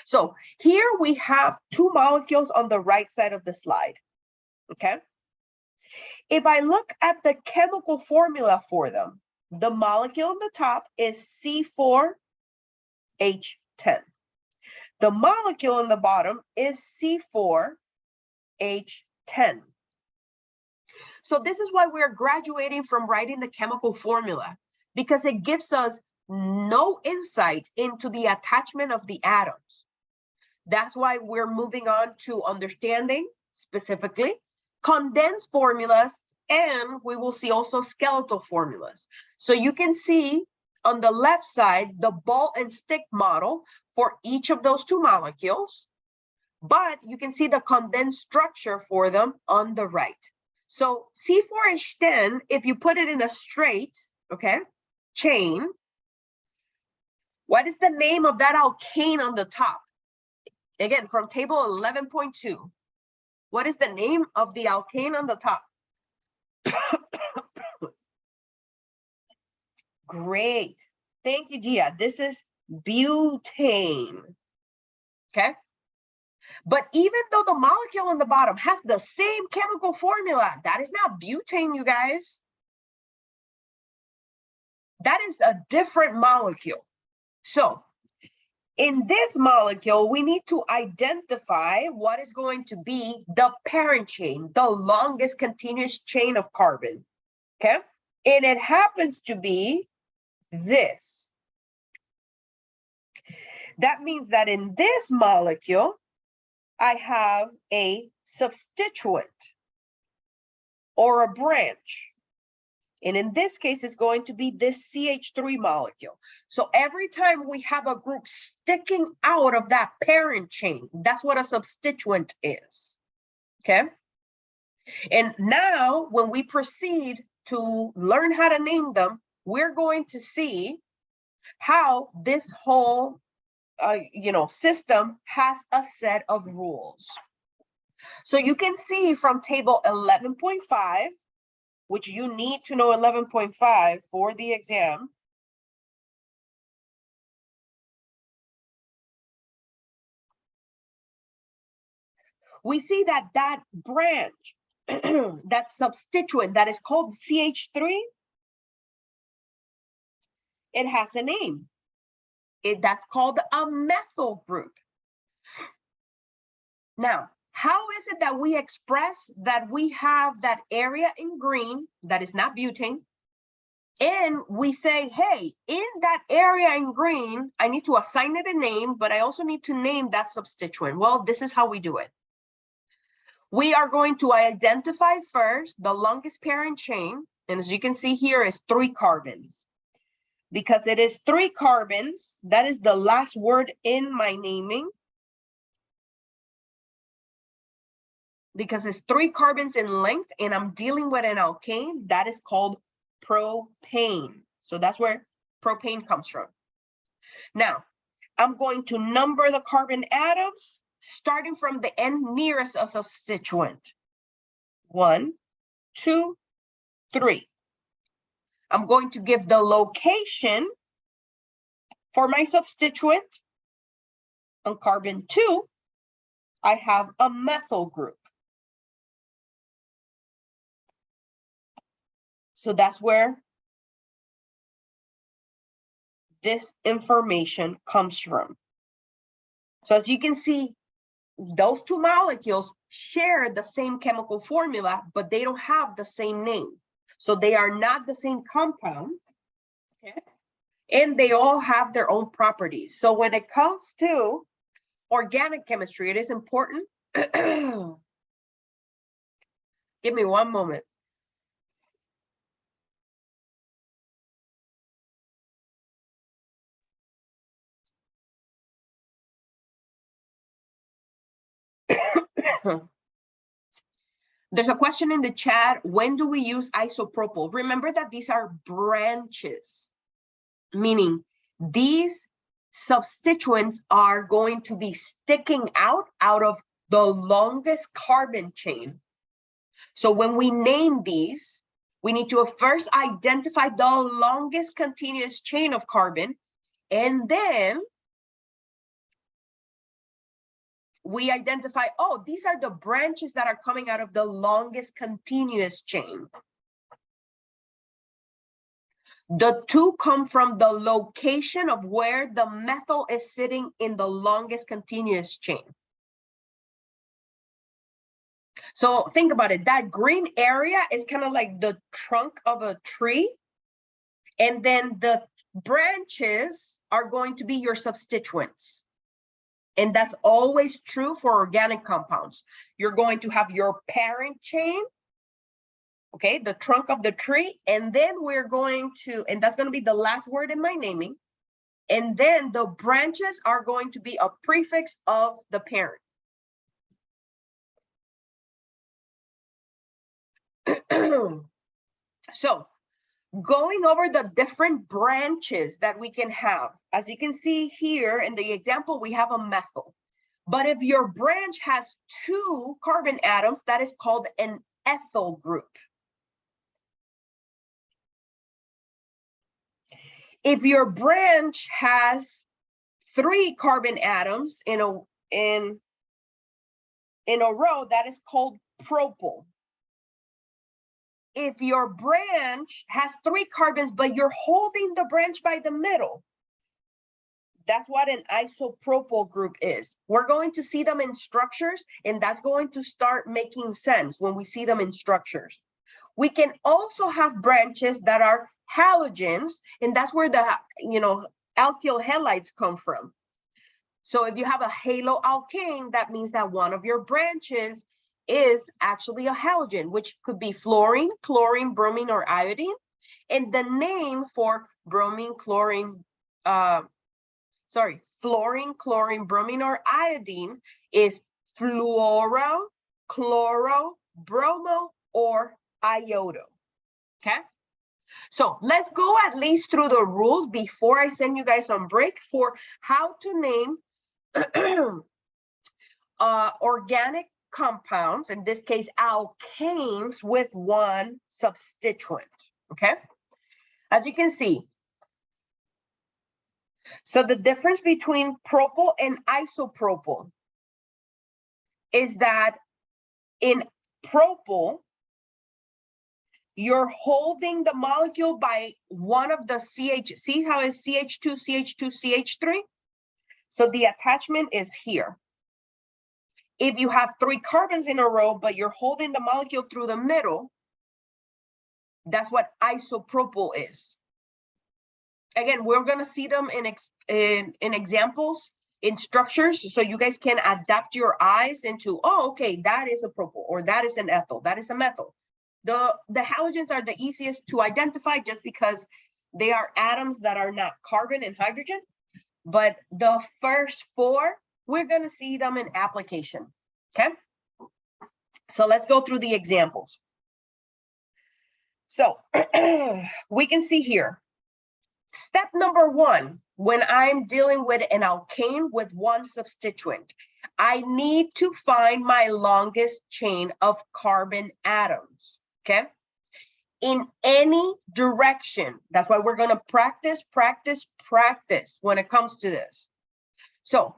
[SPEAKER 1] So here we have 2 molecules on the right side of the slide, okay? If I look at the chemical formula for them, the molecule on the top is C4H10. The molecule on the bottom is C4H10. So this is why we're graduating from writing the chemical formula, because it gives us no insight into the attachment of the atoms. That's why we're moving on to understanding, specifically, condensed formulas, and we will see also skeletal formulas. So you can see on the left side, the ball and stick model for each of those 2 molecules, but you can see the condensed structure for them on the right. So C4H10, if you put it in a straight, okay, chain, what is the name of that alkane on the top? Again, from table 11.2, what is the name of the alkane on the top? Great. Thank you, Gia. This is butane. Okay. But even though the molecule on the bottom has the same chemical formula, that is not butane, you guys. That is a different molecule. So in this molecule, we need to identify what is going to be the parent chain, the longest continuous chain of carbon. Okay. And it happens to be this. That means that in this molecule, I have a substituent or a branch. And in this case, it's going to be this CH3 molecule. So every time we have a group sticking out of that parent chain, that's what a substituent is, okay? And now when we proceed to learn how to name them, we're going to see how this whole system has a set of rules. So you can see from table 11.5, which you need to know 11.5 for the exam. We see that that branch, that substituent that is called CH3, it has a name. That's called a methyl group. Now, how is it that we express that we have that area in green that is not butane? And we say, hey, in that area in green, I need to assign it a name, but I also need to name that substituent. Well, this is how we do it. We are going to identify first the longest parent chain. And as you can see here is 3 carbons. Because it is 3 carbons, that is the last word in my naming. Because it's 3 carbons in length and I'm dealing with an alkane, that is called propane. So that's where propane comes from. Now, I'm going to number the carbon atoms starting from the end nearest a substituent. 1, 2, 3. I'm going to give the location for my substituent. On carbon 2, I have a methyl group. So that's where this information comes from. So as you can see, those 2 molecules share the same chemical formula, but they don't have the same name. So they are not the same compound, okay? And they all have their own properties. So when it comes to organic chemistry, it is important. Give me one moment. There's a question in the chat, when do we use isopropyl? Remember that these are branches, meaning these substituents are going to be sticking out of the longest carbon chain. So when we name these, we need to first identify the longest continuous chain of carbon, and then we identify, oh, these are the branches that are coming out of the longest continuous chain. The 2 come from the location of where the methyl is sitting in the longest continuous chain. So think about it, that green area is kind of like the trunk of a tree. And then the branches are going to be your substituents. And that's always true for organic compounds. You're going to have your parent chain, okay, the trunk of the tree, and then we're going to, and that's going to be the last word in my naming, and then the branches are going to be a prefix of the parent. So, going over the different branches that we can have, as you can see here in the example, we have a methyl. But if your branch has 2 carbon atoms, that is called an ethyl group. If your branch has 3 carbon atoms in a row, that is called propyl. If your branch has 3 carbons, but you're holding the branch by the middle, that's what an isopropyl group is. We're going to see them in structures, and that's going to start making sense when we see them in structures. We can also have branches that are halogens, and that's where the alkyl halides come from. So if you have a halo alkane, that means that one of your branches is actually a halogen, which could be fluorine, chlorine, bromine, or iodine. And the name for bromine, chlorine, fluorine, chlorine, bromine, or iodine is fluoro, chloro, bromo, or iodo. Okay? So let's go at least through the rules before I send you guys on break for how to name organic compounds, in this case, alkanes with one substituent, okay? As you can see, so the difference between propyl and isopropyl is that in propyl, you're holding the molecule by one of the CH, see how it's CH2, CH2, CH3? So the attachment is here. If you have 3 carbons in a row, but you're holding the molecule through the middle, that's what isopropyl is. Again, we're going to see them in examples, in structures, so you guys can adapt your eyes into, oh, okay, that is a propyl, or that is an ethyl, that is a methyl. The halogens are the easiest to identify just because they are atoms that are not carbon and hydrogen. But the first 4, we're going to see them in application, okay? So let's go through the examples. So we can see here, step number 1, when I'm dealing with an alkane with one substituent, I need to find my longest chain of carbon atoms, okay? In any direction. That's why we're going to practice, practice, practice when it comes to this. So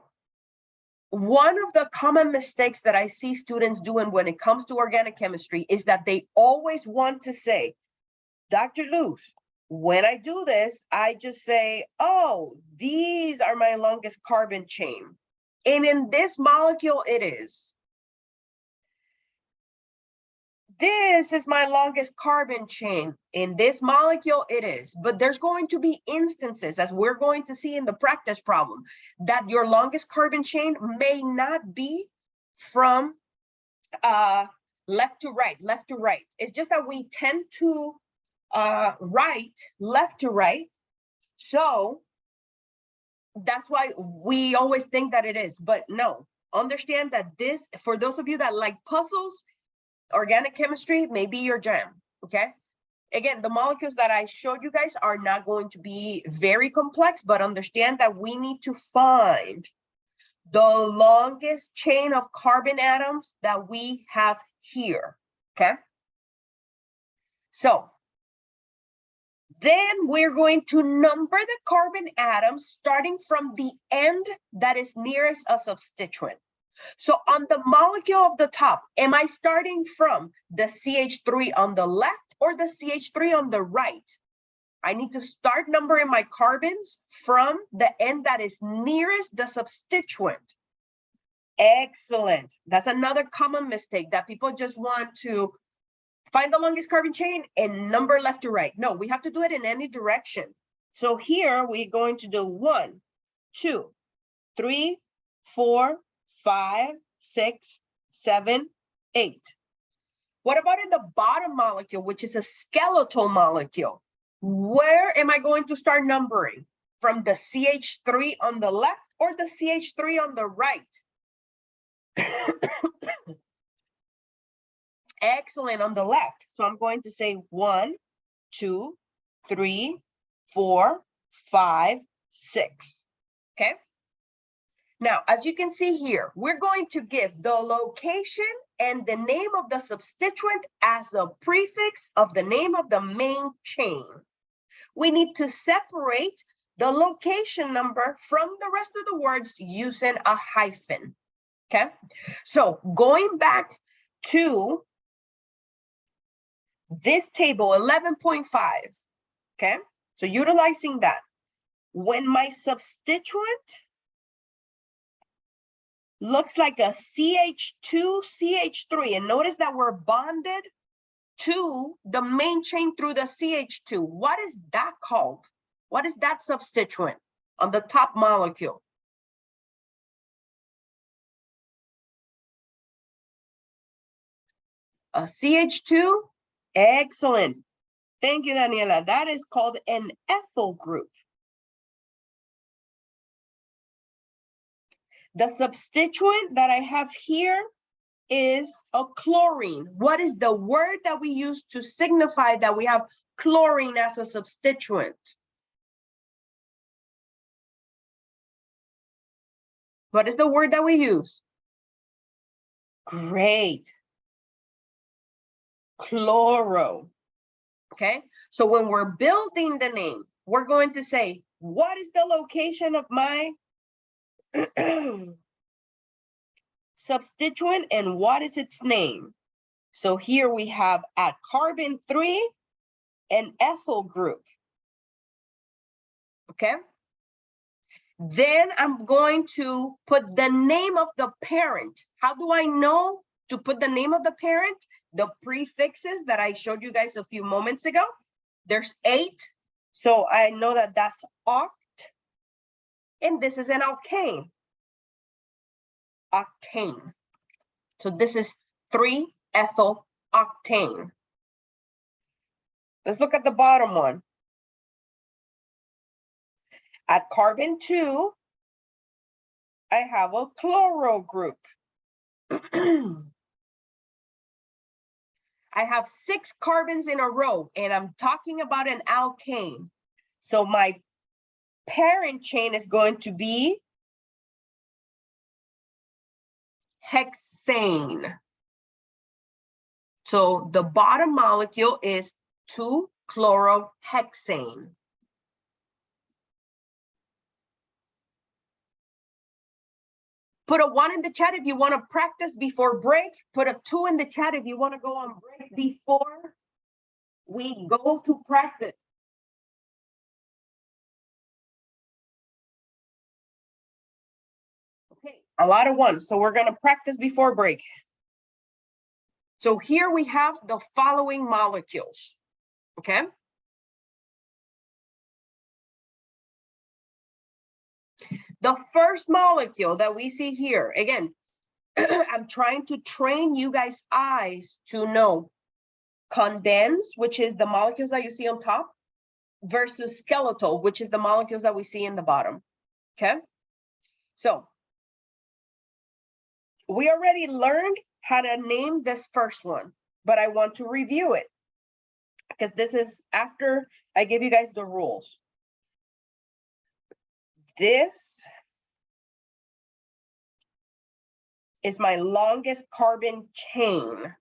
[SPEAKER 1] one of the common mistakes that I see students doing when it comes to organic chemistry is that they always want to say, Dr. Luz, when I do this, I just say, oh, these are my longest carbon chain. And in this molecule, it is. This is my longest carbon chain. In this molecule, it is. But there's going to be instances, as we're going to see in the practice problem, that your longest carbon chain may not be from left to right, left to right. It's just that we tend to write left to right. So that's why we always think that it is. But no, understand that this, for those of you that like puzzles, organic chemistry may be your jam, okay? Again, the molecules that I showed you guys are not going to be very complex, but understand that we need to find the longest chain of carbon atoms that we have here, okay? So then we're going to number the carbon atoms starting from the end that is nearest a substituent. So on the molecule of the top, am I starting from the CH3 on the left or the CH3 on the right? I need to start numbering my carbons from the end that is nearest the substituent. Excellent. That's another common mistake, that people just want to find the longest carbon chain and number left to right. No, we have to do it in any direction. So here we're going to do 1, 2, 3, 4, 5, 6, 7, 8. What about in the bottom molecule, which is a skeletal molecule? Where am I going to start numbering? From the CH3 on the left or the CH3 on the right? Excellent, on the left. So I'm going to say 1, 2, 3, 4, 5, 6. Okay? Now, as you can see here, we're going to give the location and the name of the substituent as a prefix of the name of the main chain. We need to separate the location number from the rest of the words using a hyphen. Okay? So going back to this table, 11.5, okay? So utilizing that, when my substituent looks like a CH2, CH3, and notice that we're bonded to the main chain through the CH2. What is that called? What is that substituent on the top molecule? a CH2. Excellent. Thank you, Daniela. That is called an ethyl group. The substituent that I have here is a chlorine. What is the word that we use to signify that we have chlorine as a substituent? What is the word that we use? Great. Chloro. Okay, so when we're building the name, we're going to say, what is the location of my substituent and what is its name? So here we have at carbon 3, an ethyl group. Okay. Then I'm going to put the name of the parent. How do I know to put the name of the parent? The prefixes that I showed you guys a few moments ago. There's 8. So I know that that's oct. And this is an alkane. Octane. So this is 3-ethyl octane. Let's look at the bottom one. At carbon 2, I have a chloro group. I have 6 carbons in a row, and I'm talking about an alkane. So my parent chain is going to be hexane. So the bottom molecule is 2-chlorohexane. Put a 1 in the chat if you want to practice before break. Put a 2 in the chat if you want to go on break before we go to practice. Okay, a lot of 1s. So we're going to practice before break. So here we have the following molecules. Okay. The first molecule that we see here, again, I'm trying to train you guys' eyes to know condensed, which is the molecules that you see on top, versus skeletal, which is the molecules that we see in the bottom. Okay. So we already learned how to name this first one, but I want to review it because this is after I give you guys the rules. This is my longest carbon chain.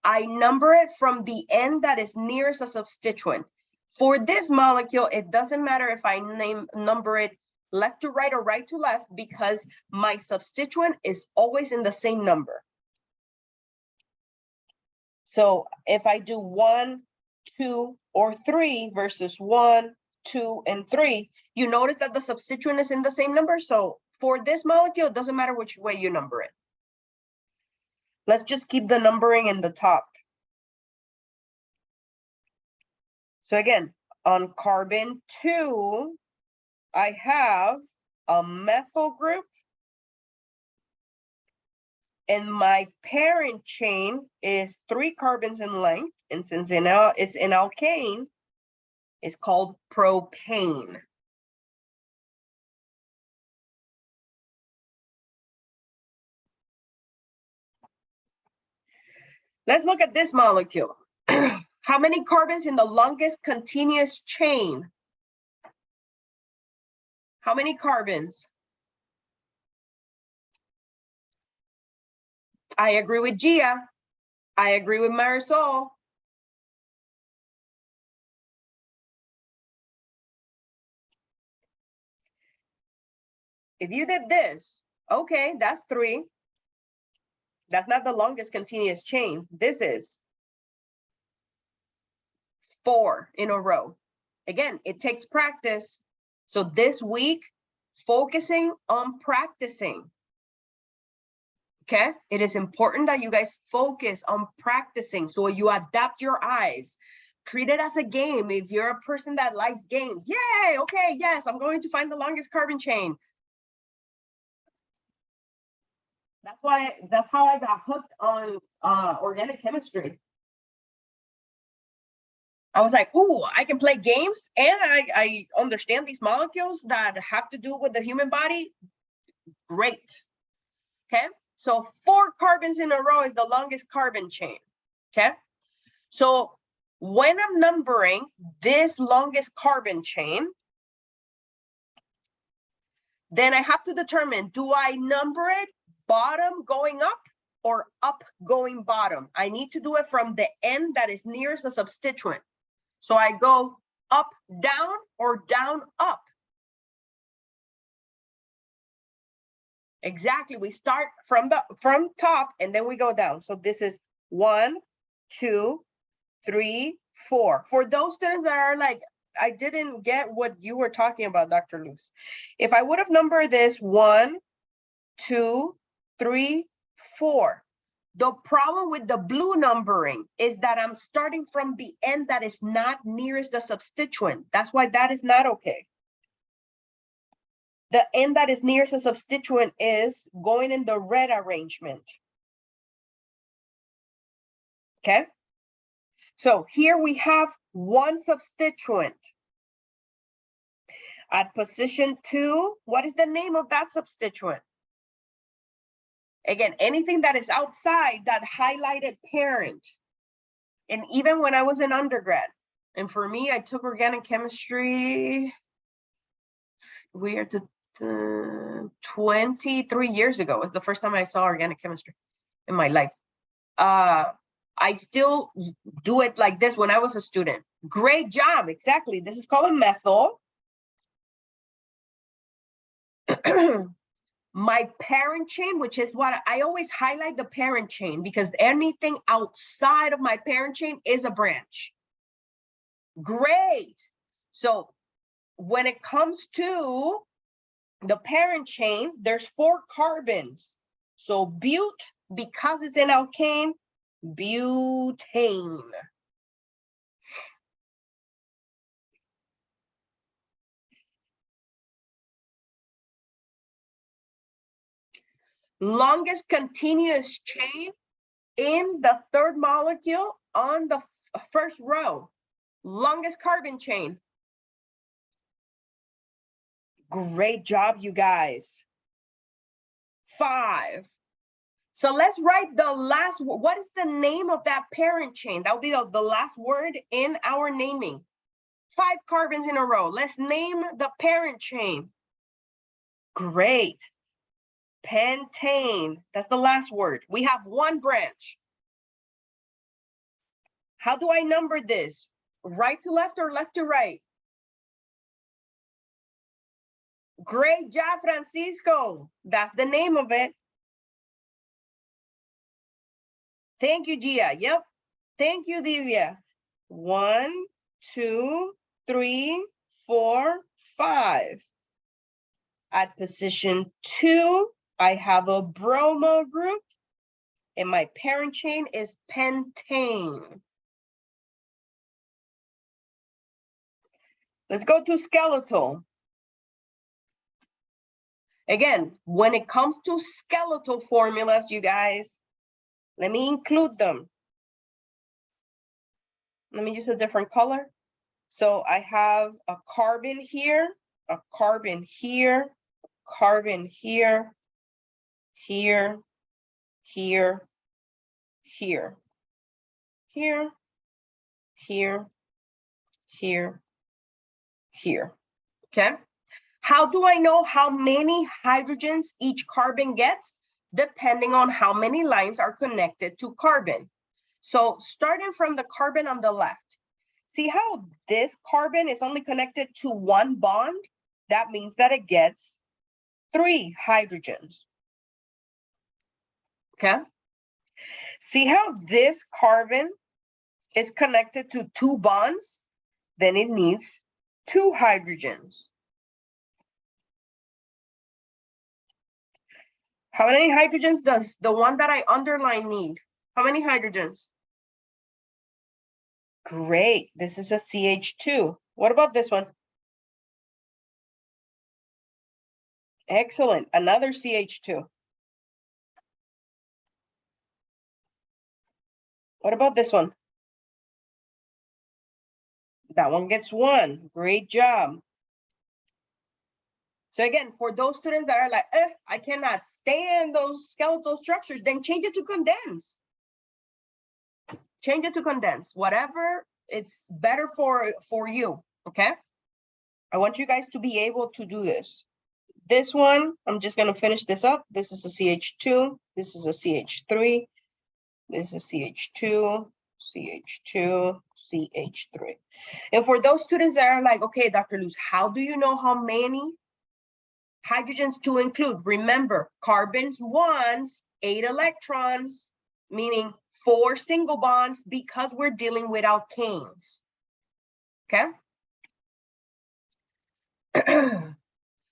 [SPEAKER 1] I number it from the end that is nearest a substituent. For this molecule, it doesn't matter if I number it left to right or right to left because my substituent is always in the same number. So if I do 1, 2, or 3 versus 1, 2, and 3, you notice that the substituent is in the same number. So for this molecule, it doesn't matter which way you number it. Let's just keep the numbering in the top. So again, on carbon 2, I have a methyl group. And my parent chain is 3 carbons in length. And since it's an alkane, it's called propane. Let's look at this molecule. How many carbons in the longest continuous chain? How many carbons? I agree with Gia. I agree with Marisol. If you did this, okay, that's 3. That's not the longest continuous chain. This is 4 in a row. Again, it takes practice. So this week, focusing on practicing. Okay, it is important that you guys focus on practicing so you adapt your eyes. Treat it as a game. If you're a person that likes games, yay, okay, yes, I'm going to find the longest carbon chain. That's how I got hooked on organic chemistry. I was like, ooh, I can play games and I understand these molecules that have to do with the human body. Great. Okay. So 4 carbons in a row is the longest carbon chain. Okay. So when I'm numbering this longest carbon chain, then I have to determine, do I number it bottom going up or up going bottom? I need to do it from the end that is nearest the substituent. So I go up, down, or down, up. Exactly. We start from top and then we go down. So this is 1, 2, 3, 4. For those students that are like, I didn't get what you were talking about, Dr. Luz. If I would have numbered this 1, 2, 3, 4. The problem with the blue numbering is that I'm starting from the end that is not nearest the substituent. That's why that is not okay. The end that is nearest the substituent is going in the red arrangement. Okay? So here we have one substituent. At position 2, what is the name of that substituent? Again, anything that is outside that highlighted parent. And even when I was in undergrad, and for me, I took organic chemistry, we are to 23 years ago was the first time I saw organic chemistry in my life. I still do it like this when I was a student. Great job, exactly. This is called a methyl. My parent chain, which is what I always highlight, the parent chain, because anything outside of my parent chain is a branch. Great. So when it comes to the parent chain, there's 4 carbons. So bute, because it's an alkane, butane. Longest continuous chain in the 3rd molecule on the 1st row. Longest carbon chain. Great job, you guys. 5. So let's write the last, what is the name of that parent chain? That will be the last word in our naming. 5 carbons in a row. Let's name the parent chain. Great. Pentane. That's the last word. We have 1 branch. How do I number this? Right to left or left to right? Great job, Francisco. That's the name of it. Thank you, Gia. Yep. Thank you, Divya. 1, 2, 3, 4, 5. At position 2, I have a bromo group, and my parent chain is pentane. Let's go to skeletal. Again, when it comes to skeletal formulas, you guys, let me include them. Let me use a different color. So I have a carbon here, a carbon here, a carbon here, here, here, here, here, here, here, here. Okay. How do I know how many hydrogens each carbon gets? Depending on how many lines are connected to carbon. So starting from the carbon on the left, see how this carbon is only connected to 1 bond? That means that it gets 3 hydrogens. Okay. See how this carbon is connected to 2 bonds? Then it needs 2 hydrogens. How many hydrogens does the one that I underline need? How many hydrogens? Great, this is a CH2. What about this one? Excellent, another CH2. What about this one? That one gets 1. Great job. So again, for those students that are like, I cannot stand those skeletal structures, then change it to condense. Change it to condense. Whatever, it's better for you, okay? I want you guys to be able to do this. This one, I'm just going to finish this up. This is a CH2. This is a CH3. This is CH2, CH2, CH3. And for those students that are like, okay, Dr. Luz, how do you know how many hydrogens to include? Remember, carbons, 1s, 8 electrons, meaning 4 single bonds, because we're dealing with alkanes. Okay?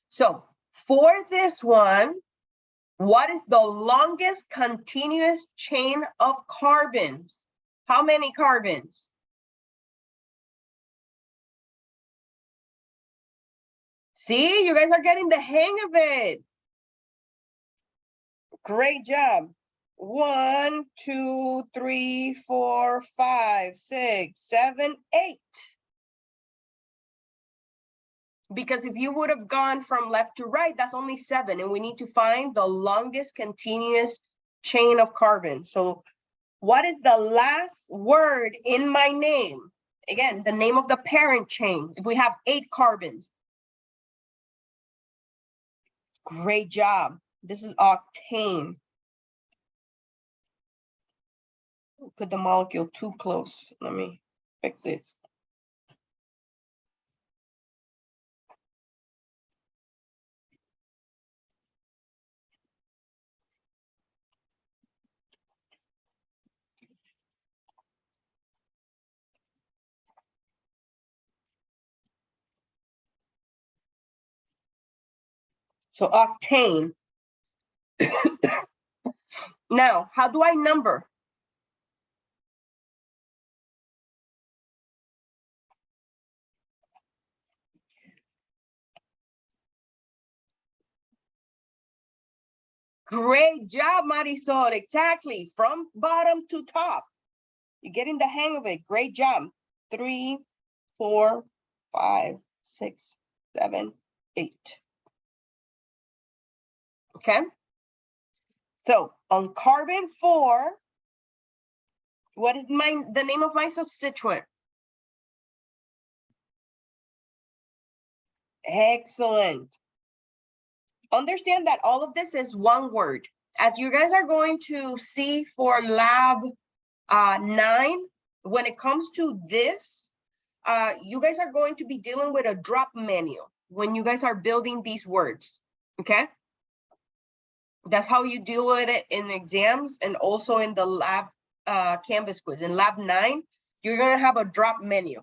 [SPEAKER 1] So for this one, what is the longest continuous chain of carbons? How many carbons? See, you guys are getting the hang of it. Great job. 1, 2, 3, 4, 5, 6, 7, 8. Because if you would have gone from left to right, that's only 7. And we need to find the longest continuous chain of carbon. So what is the last word in my name? Again, the name of the parent chain. If we have 8 carbons. Great job. This is octane. Put the molecule too close. Let me fix this. So octane. Now, how do I number? Great job, Marisol. Exactly. From bottom to top. You're getting the hang of it. Great job. 3, 4, 5, 6, 7, 8. Okay. So on carbon 4, what is the name of my substituent? Excellent. Understand that all of this is one word. As you guys are going to see for lab 9, when it comes to this, you guys are going to be dealing with a drop menu when you guys are building these words, okay? That's how you deal with it in exams and also in the lab Canvas quiz. In lab 9, you're gonna have a drop menu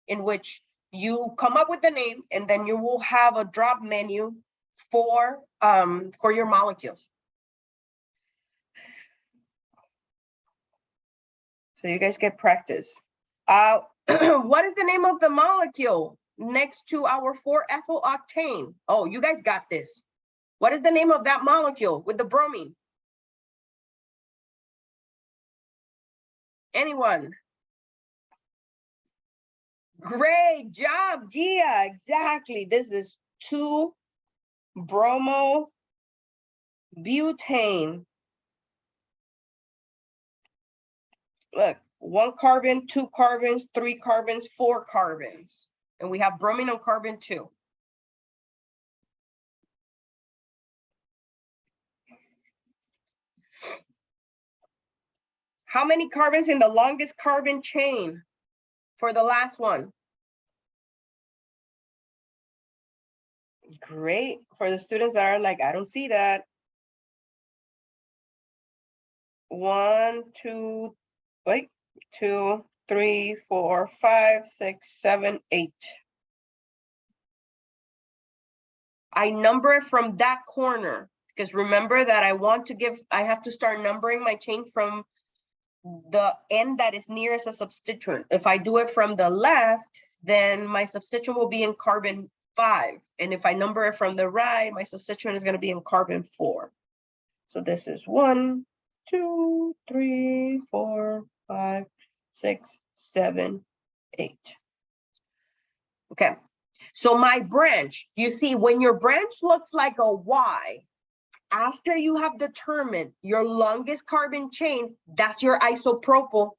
[SPEAKER 1] in which you come up with the name and then you will have a drop menu for your molecules. So you guys get practice. What is the name of the molecule next to our 4-ethyl octane? Oh, you guys got this. What is the name of that molecule with the bromine? Anyone? Great job, Gia. Exactly. This is 2-bromobutane. Look, 1 carbon, 2 carbons, 3 carbons, 4 carbons. And we have bromine on carbon 2. How many carbons in the longest carbon chain for the last one? Great. For the students that are like, I don't see that. 1, 2, wait, 2, 3, 4, 5, 6, 7, 8. I number it from that corner because remember that I have to start numbering my chain from the end that is nearest a substituent. If I do it from the left, then my substituent will be in carbon 5. And if I number it from the right, my substituent is going to be in carbon 4. So this is 1, 2, 3, 4, 5, 6, 7, 8. Okay, so my branch, you see, when your branch looks like a Y, after you have determined your longest carbon chain, that's your isopropyl.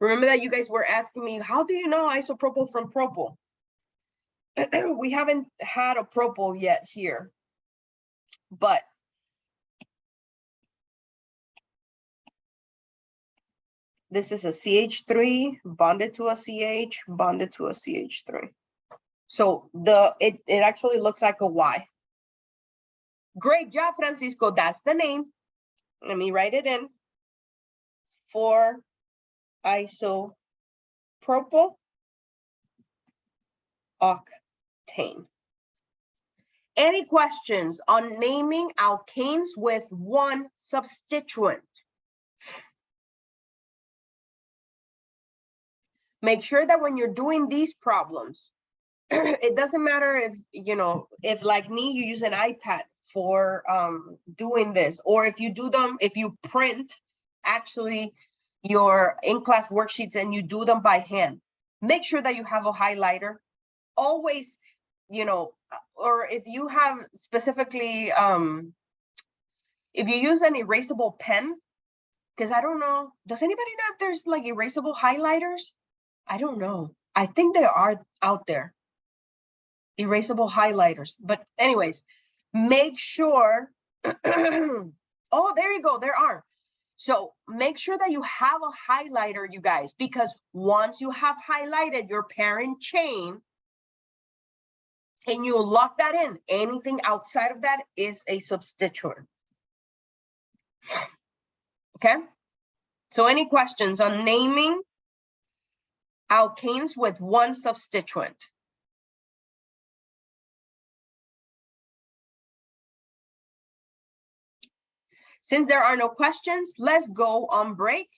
[SPEAKER 1] Remember that you guys were asking me, how do you know isopropyl from propyl? We haven't had a propyl yet here, but this is a CH3 bonded to a CH, bonded to a CH3. So it actually looks like a Y. Great job, Francisco. That's the name. Let me write it in. 4-isopropyl octane. Any questions on naming alkanes with one substituent? Make sure that when you're doing these problems, it doesn't matter if, you know, if like me, you use an iPad for doing this, or if you do them, if you print actually your in-class worksheets and you do them by hand, make sure that you have a highlighter. Always, you know, or if you have specifically, if you use an erasable pen, because I don't know, does anybody know if there's like erasable highlighters? I don't know. I think they are out there. Erasable highlighters. But anyways, make sure, oh, there you go, there are. So make sure that you have a highlighter, you guys, because once you have highlighted your parent chain and you lock that in, anything outside of that is a substituent. Okay? So any questions on naming alkanes with one substituent? Since there are no questions, let's go on break